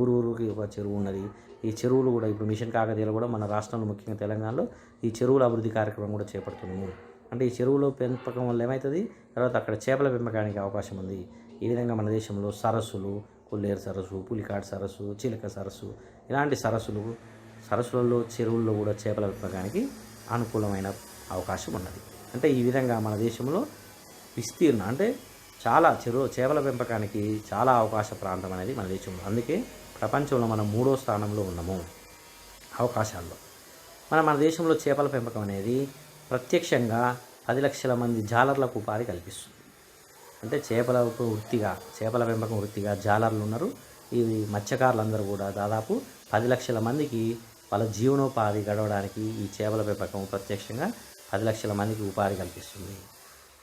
S1: ఊరికి ఒక చెరువు ఉన్నది. ఈ చెరువులు కూడా ఇప్పుడు మిషన్ కాకతీయలో కూడా మన రాష్ట్రంలో ముఖ్యంగా తెలంగాణలో ఈ చెరువుల అభివృద్ధి కార్యక్రమం కూడా చేపడుతున్నాము. అంటే ఈ చెరువులో పెంపకం వల్ల ఏమవుతుంది, తర్వాత అక్కడ చేపల పెంపకానికి అవకాశం ఉంది. ఈ విధంగా మన దేశంలో సరస్సులు, కొల్లేరు సరస్సు, పులికాట్ సరస్సు, చిలక సరస్సు, ఇలాంటి సరస్సులలో చెరువుల్లో కూడా చేపల పెంపకానికి అనుకూలమైన అవకాశం ఉన్నది. అంటే ఈ విధంగా మన దేశంలో విస్తీర్ణ అంటే చాలా చేపల పెంపకానికి చాలా అవకాశ ప్రాంతం అనేది మన దేశంలో. అందుకే ప్రపంచంలో మనం 3వ స్థానంలో ఉన్నాము అవకాశాల్లో. మన దేశంలో చేపల పెంపకం అనేది ప్రత్యక్షంగా 10 లక్షల మంది జాలర్లకు ఉపాధి కల్పిస్తుంది. అంటే చేపల పెంపకం వృత్తిగా జాలర్లు ఉన్నారు. ఈ మత్స్యకారులందరూ కూడా దాదాపు 10 లక్షల మందికి వాళ్ళ జీవనోపాధి గడవడానికి ఈ చేపల పెంపకం ప్రత్యక్షంగా 10 లక్షల మందికి ఉపాధి కల్పిస్తుంది.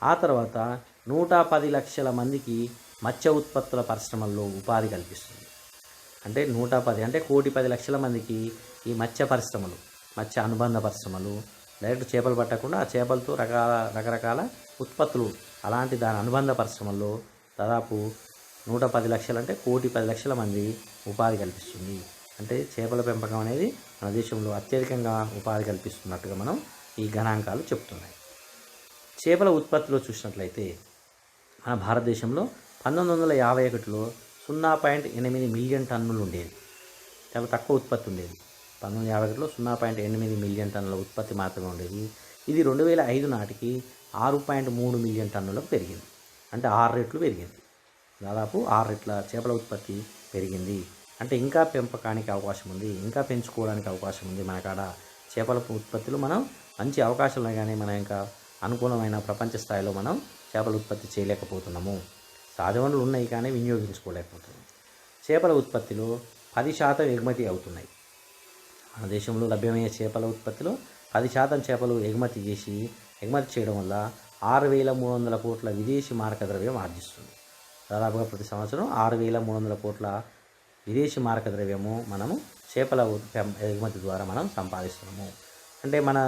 S1: ఆ తర్వాత 110 లక్షల మందికి మత్స్య ఉత్పత్తుల పరిశ్రమల్లో ఉపాధి కల్పిస్తుంది. అంటే 110 అంటే 1,10,00,000 మందికి ఈ మత్స్య పరిశ్రమలు, మత్స్య అనుబంధ పరిశ్రమలు, డైరెక్ట్ చేపలు పట్టకుండా ఆ చేపలతో రకరకాల ఉత్పత్తులు అలాంటి దాని అనుబంధ పరిశ్రమల్లో దాదాపు 110,00,000 అంటే 1,10,00,000 మంది ఉపాధి కల్పిస్తుంది. అంటే చేపల పెంపకం అనేది మన దేశంలో అత్యధికంగా ఉపాధి కల్పిస్తున్నట్టుగా మనం ఈ గణాంకాలు చెప్తున్నాయి. చేపల ఉత్పత్తిలో చూసినట్లయితే మన భారతదేశంలో 1951లో 0.8 మిలియన్ టన్నులు ఉండేది. చాలా తక్కువ ఉత్పత్తి ఉండేది. 1951లో 0.8 మిలియన్ టన్నుల ఉత్పత్తి మాత్రమే ఉండేది. ఇది 2005 నాటికి 6.3 మిలియన్ టన్నులకు పెరిగింది. అంటే 6 రెట్లు పెరిగింది. దాదాపు 6 రెట్ల చేపల ఉత్పత్తి పెరిగింది. అంటే ఇంకా పెంపకానికి అవకాశం ఉంది, ఇంకా పెంచుకోవడానికి అవకాశం ఉంది. మన కాడ చేపల ఉత్పత్తిలో మనం మంచి అవకాశాలు కానీ మనం ఇంకా అనుకూలమైన ప్రపంచ స్థాయిలో మనం చేపల ఉత్పత్తి చేయలేకపోతున్నాము. సహజ వనరులు ఉన్నాయి కానీ వినియోగించుకోలేకపోతున్నాం. చేపల ఉత్పత్తిలో 10% ఎగుమతి అవుతున్నాయి. మన దేశంలో లభ్యమయ్యే చేపల ఉత్పత్తిలో 10% చేపలు ఎగుమతి చేయడం వల్ల 6,300 కోట్ల విదేశీ మారక ద్రవ్యం ఆర్జిస్తుంది. దాదాపుగా ప్రతి సంవత్సరం 6,300 కోట్ల విదేశీ మారక ద్రవ్యము మనము చేపల ఎగుమతి ద్వారా మనం సంపాదిస్తున్నాము. అంటే మన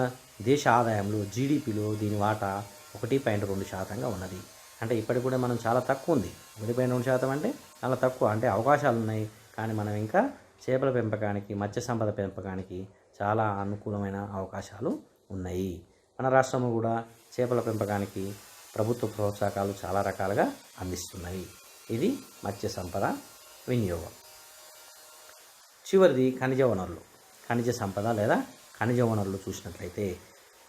S1: దేశ ఆదాయంలో జీడిపిలో దీని వాటా 1.2% ఉన్నది. అంటే ఇప్పటికి కూడా మనం చాలా తక్కువ ఉంది. 1.2% అంటే చాలా తక్కువ. అంటే అవకాశాలు ఉన్నాయి కానీ మనం ఇంకా చేపల పెంపకానికి, మత్స్య సంపద పెంపకానికి చాలా అనుకూలమైన అవకాశాలు ఉన్నాయి. మన రాష్ట్రంలో కూడా చేపల పెంపకానికి ప్రభుత్వ ప్రోత్సాహకాలు చాలా రకాలుగా అందిస్తున్నాయి. ఇది మత్స్య సంపద వినియోగం. చివరిది ఖనిజ వనరులు. ఖనిజ సంపద లేదా ఖనిజ వనరులు చూసినట్లయితే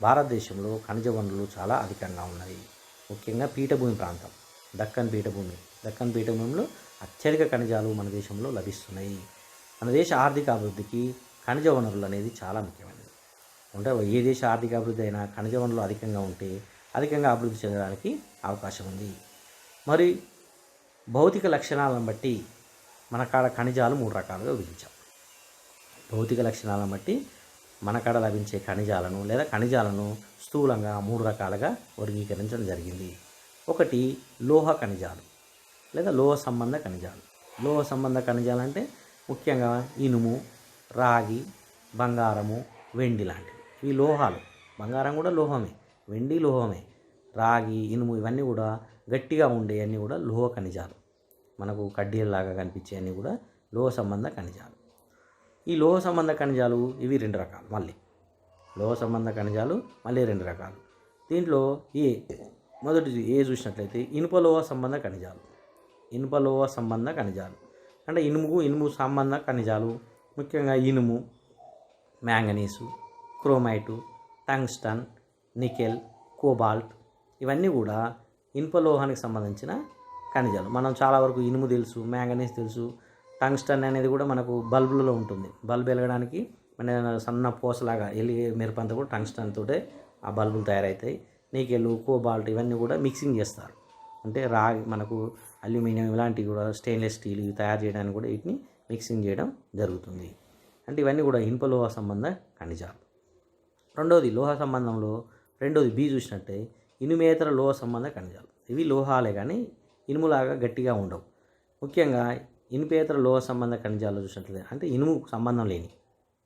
S1: భారతదేశంలో ఖనిజ వనరులు చాలా అధికంగా ఉన్నాయి. ముఖ్యంగా పీఠభూమి ప్రాంతం, దక్కన్ పీఠభూమిలో అత్యధిక ఖనిజాలు మన దేశంలో లభిస్తున్నాయి. మన దేశ ఆర్థిక అభివృద్ధికి ఖనిజ వనరులు అనేది చాలా ముఖ్యమైనది. అంటే ఏ దేశ ఆర్థిక అభివృద్ధి అయినా ఖనిజ వనరులు అధికంగా ఉంటే అధికంగా అభివృద్ధి చెందడానికి అవకాశం ఉంది. మరి భౌతిక లక్షణాలను బట్టి మన కాడ ఖనిజాలు 3 రకాలుగా విభజించాం. భౌతిక లక్షణాలను బట్టి మన కాడ లభించే ఖనిజాలను లేదా ఖనిజాలను స్థూలంగా 3 రకాలుగా వర్గీకరించడం జరిగింది. ఒకటి లోహ ఖనిజాలు లేదా లోహ సంబంధ ఖనిజాలు. లోహ సంబంధ ఖనిజాలు అంటే ముఖ్యంగా ఇనుము, రాగి, బంగారము, వెండి లాంటివి. ఇవి లోహాలు. బంగారం కూడా లోహమే, వెండి లోహమే, రాగి, ఇనుము ఇవన్నీ కూడా గట్టిగా ఉండే అన్నీ కూడా లోహ ఖనిజాలు. మనకు కడ్డీలాగా కనిపించే అన్నీ కూడా లోహ సంబంధ ఖనిజాలు. ఈ లోహ సంబంధ ఖనిజాలు ఇవి 2 రకాలు. లోహ సంబంధ ఖనిజాలు మళ్ళీ 2 రకాలు. దీంట్లో మొదటిది చూసినట్లయితే ఇనుప లోహ సంబంధ ఖనిజాలు. ఇనుప లోహ సంబంధ ఖనిజాలు అంటే ఇనుము సంబంధ ఖనిజాలు. ముఖ్యంగా ఇనుము, మ్యాంగనీసు, క్రోమైటు, టంగ్స్టన్, నికెల్, కోబాల్ట్ ఇవన్నీ కూడా ఇనుప లోహానికి సంబంధించిన ఖనిజాలు. మనం చాలా వరకు ఇనుము తెలుసు, మ్యాంగనీస్ తెలుసు. టంగ్స్టన్ అనేది కూడా మనకు బల్బులలో ఉంటుంది. బల్బ్ వెలగడానికి మన సన్న పోసలాగా ఎలిగే మెరుపంతా కూడా టంగ్స్టన్ తోటే ఆ బల్బులు తయారవుతాయి. నికెల్, కోబాల్ట్ ఇవన్నీ కూడా మిక్సింగ్ చేస్తారు. అంటే రాగి, మనకు అల్యూమినియం ఇలాంటివి కూడా స్టెయిన్లెస్ స్టీల్ ఇవి తయారు చేయడానికి కూడా వీటిని మిక్సింగ్ చేయడం జరుగుతుంది. అంటే ఇవన్నీ కూడా ఇనుప లోహ సంబంధ ఖనిజాలు. రెండోది లోహ సంబంధంలో బి చూసినట్టే ఇనుమేతర లోహ సంబంధ ఖనిజాలు. ఇవి లోహాలే కానీ ఇనుములాగా గట్టిగా ఉండవు. ముఖ్యంగా ఇనుపేతర లోహ సంబంధ ఖనిజాలు చూసినట్లయితే అంటే ఇనుము సంబంధం లేని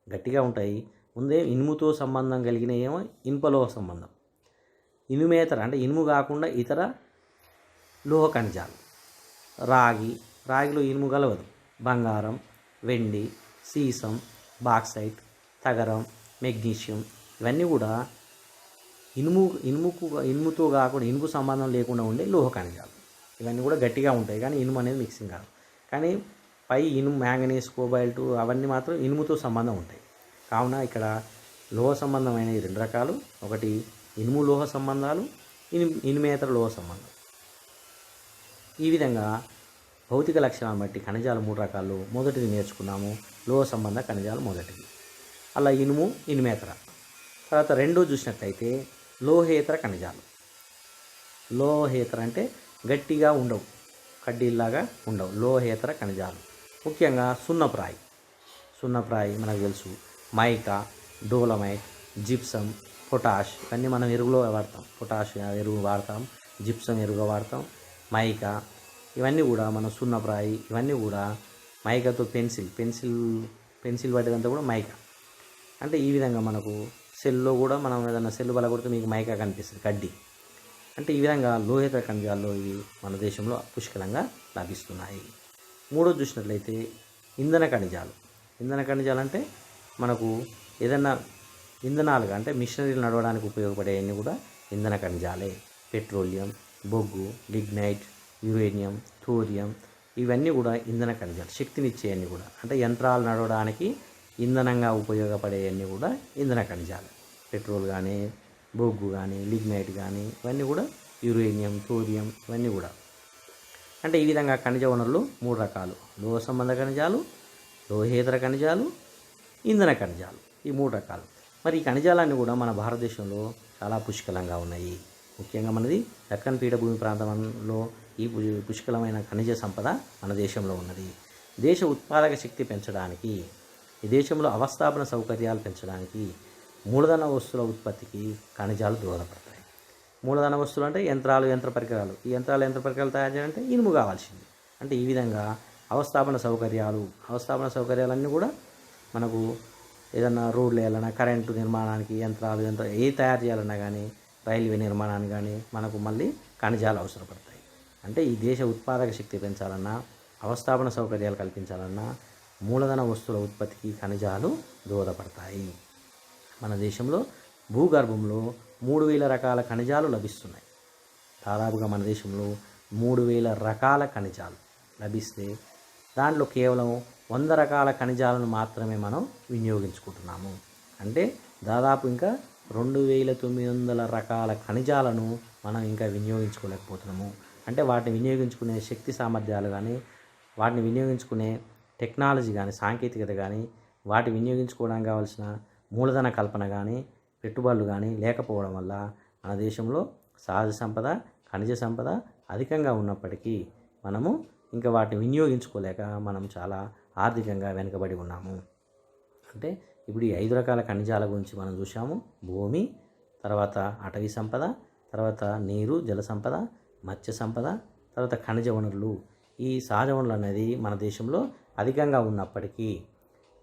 S1: గట్టిగా ఉంటాయి. ముందే ఇనుముతో సంబంధం కలిగిన ఏమో ఇనుప లోహ సంబంధం. ఇనుమేతర అంటే ఇనుము కాకుండా ఇతర లోహ ఖనిజాలు. రాగిలో ఇనుము కలవదు. బంగారం, వెండి, సీసం, బాక్సైట్, తగరం, మెగ్నీషియం ఇవన్నీ కూడా ఇనుముతో కాకుండా ఇనుము సంబంధం లేకుండా ఉండే లోహ ఖనిజాలు. ఇవన్నీ కూడా గట్టిగా ఉంటాయి కానీ ఇనుము అనేది మిక్సింగ్ కాదు. కానీ పై ఇనుము, మ్యాంగనీస్, కోబాల్ట్ అవన్నీ మాత్రం ఇనుముతో సంబంధం ఉంటాయి. కావున ఇక్కడ లోహ సంబంధమైనవి 2 రకాలు. ఒకటి ఇనుము లోహ సంబంధాలు, ఇనుమేతర లోహ సంబంధం. ఈ విధంగా భౌతిక లక్షణాలను బట్టి ఖనిజాలు 3 రకాలు. మొదటిది నేర్చుకున్నాము, లోహ సంబంధ ఖనిజాలు మొదటిది. అలా ఇనుము, ఇనుమేతర. తర్వాత రెండో చూసినట్లయితే లోహేతర ఖనిజాలు. లోహేతర అంటే గట్టిగా ఉండవు, కడ్డీల్లాగా ఉండవు. లోహేతర ఖనిజాలు ముఖ్యంగా సున్నప్రాయి మనకు తెలుసు. మైకా, డోలమైట్, జిప్సమ్, పొటాష్ ఇవన్నీ మనం ఎరువులో వాడతాం. పొటాష్ ఎరువు వాడతాం, జిప్సమ్ ఎరువుగా వాడతాం, మైకా ఇవన్నీ కూడా మనం సున్నప్రాయి, ఇవన్నీ కూడా మైకాతో పెన్సిల్ పట్టేదంతా కూడా మైకా. అంటే ఈ విధంగా మనకు సెల్లో కూడా మనం ఏదైనా సెల్ బలకొడితే మీకు మైకా కనిపిస్తుంది, కడ్డీ. అంటే ఈ విధంగా లోహేతర ఖనిజాల్లో ఇవి మన దేశంలో పుష్కలంగా లభిస్తున్నాయి. మూడోది చూసినట్లయితే ఇంధన ఖనిజాలు. ఇంధన ఖనిజాలు అంటే మనకు ఏదైనా ఇంధనాలుగా అంటే మిషనరీలు నడవడానికి ఉపయోగపడేవన్నీ కూడా ఇంధన ఖనిజాలే. పెట్రోలియం, బొగ్గు, లిగ్నైట్, యురేనియం, థోరియం, ఇవన్నీ కూడా ఇంధన ఖనిజాలు, శక్తినిచ్చేవన్నీ కూడా. అంటే యంత్రాలు నడవడానికి ఇంధనంగా ఉపయోగపడేవన్నీ కూడా ఇంధన ఖనిజాలు. పెట్రోల్ కానీ, బొగ్గు కానీ, లిగ్నైట్ కానీ, ఇవన్నీ కూడా యురేనియం, థోరియం, ఇవన్నీ కూడా. అంటే ఈ విధంగా ఖనిజ వనరులు 3 రకాలు: లోహ సంబంధ ఖనిజాలు, లోహేతర ఖనిజాలు, ఇంధన ఖనిజాలు, ఈ 3 రకాలు. మరి ఈ ఖనిజాలన్నీ కూడా మన భారతదేశంలో చాలా పుష్కలంగా ఉన్నాయి. ముఖ్యంగా మనది దక్కన్ పీఠభూమి ప్రాంతంలో ఈ పుష్కలమైన ఖనిజ సంపద మన దేశంలో ఉన్నది. దేశ ఉత్పాదక శక్తి పెంచడానికి, ఈ దేశంలో అవస్థాపన సౌకర్యాలు పెంచడానికి, మూలధన వస్తువుల ఉత్పత్తికి ఖనిజాలు దోహదపడతాయి. మూలధన వస్తువులు అంటే యంత్రాలు, యంత్ర పరికరాలు. ఈ యంత్ర పరికరాలు తయారు చేయాలంటే ఇనుము కావాల్సింది. అంటే ఈ విధంగా అవస్థాపన సౌకర్యాలన్నీ కూడా మనకు ఏదన్నా రోడ్లు వేయాలన్నా, కరెంటు నిర్మాణానికి, ఏది తయారు చేయాలన్నా కానీ, రైల్వే నిర్మాణానికి కానీ మనకు మళ్ళీ ఖనిజాలు అవసరపడతాయి. అంటే ఈ దేశ ఉత్పాదక శక్తి పెంచాలన్నా, అవస్థాపన సౌకర్యాలు కల్పించాలన్నా, మూలధన వస్తువుల ఉత్పత్తికి ఖనిజాలు దోహదపడతాయి. మన దేశంలో భూగర్భంలో 3000 రకాల ఖనిజాలు లభిస్తున్నాయి. దాదాపుగా మన దేశంలో 3000 రకాల ఖనిజాలు లభిస్తే దాంట్లో కేవలం 100 రకాల ఖనిజాలను మాత్రమే మనం వినియోగించుకుంటున్నాము. అంటే దాదాపు ఇంకా 2900 రకాల ఖనిజాలను మనం ఇంకా వినియోగించుకోలేకపోతున్నాము. అంటే వాటిని వినియోగించుకునే శక్తి సామర్థ్యాలు కానీ, వాటిని వినియోగించుకునే టెక్నాలజీ కానీ, సాంకేతికత కానీ, వాటి వినియోగించుకోవడానికి కావాల్సిన మూలధన కల్పన కానీ, పెట్టుబడులు కానీ లేకపోవడం వల్ల మన దేశంలో సహజ సంపద, ఖనిజ సంపద అధికంగా ఉన్నప్పటికీ మనము ఇంకా వాటిని వినియోగించుకోలేక మనం చాలా ఆర్థికంగా వెనుకబడి ఉన్నాము. అంటే ఇప్పుడు ఈ 5 రకాల ఖనిజాల గురించి మనం చూసాము. భూమి, తర్వాత అటవీ సంపద, తర్వాత నీరు, జల సంపద, మత్స్య సంపద, తర్వాత ఖనిజ వనరులు. ఈ సహజ వనరులు అనేది మన దేశంలో అధికంగా ఉన్నప్పటికీ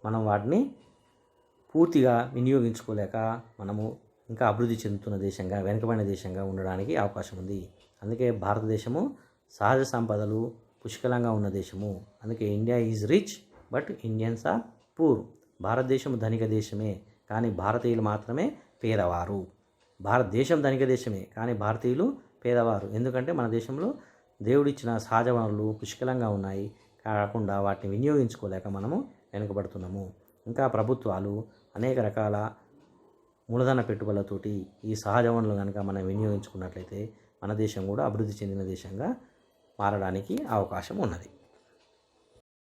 S1: మనం వాటిని పూర్తిగా వినియోగించుకోలేక మనము ఇంకా అభివృద్ధి చెందుతున్న దేశంగా, వెనుకబడిన దేశంగా ఉండడానికి అవకాశం ఉంది. అందుకే భారతదేశము సహజ సంపదలు పుష్కలంగా ఉన్న దేశము. అందుకే India is rich but Indians are poor. భారతదేశం ధనిక దేశమే, కానీ భారతీయులు మాత్రమే పేదవారు. భారతదేశం ధనిక దేశమే, కానీ భారతీయులు పేదవారు. ఎందుకంటే మన దేశంలో దేవుడిచ్చిన సహజ వనరులు పుష్కలంగా ఉన్నాయి, కాకుండా వాటిని వినియోగించుకోలేక మనము వెనుకబడుతున్నాము. ఇంకా ప్రభుత్వాలు అనేక రకాల మూలధన పెట్టుబడులతోటి ఈ సహజ వనరులు కనుక మనం వినియోగించుకున్నట్లయితే మన దేశం కూడా అభివృద్ధి చెందిన దేశంగా మారడానికి అవకాశం ఉన్నది.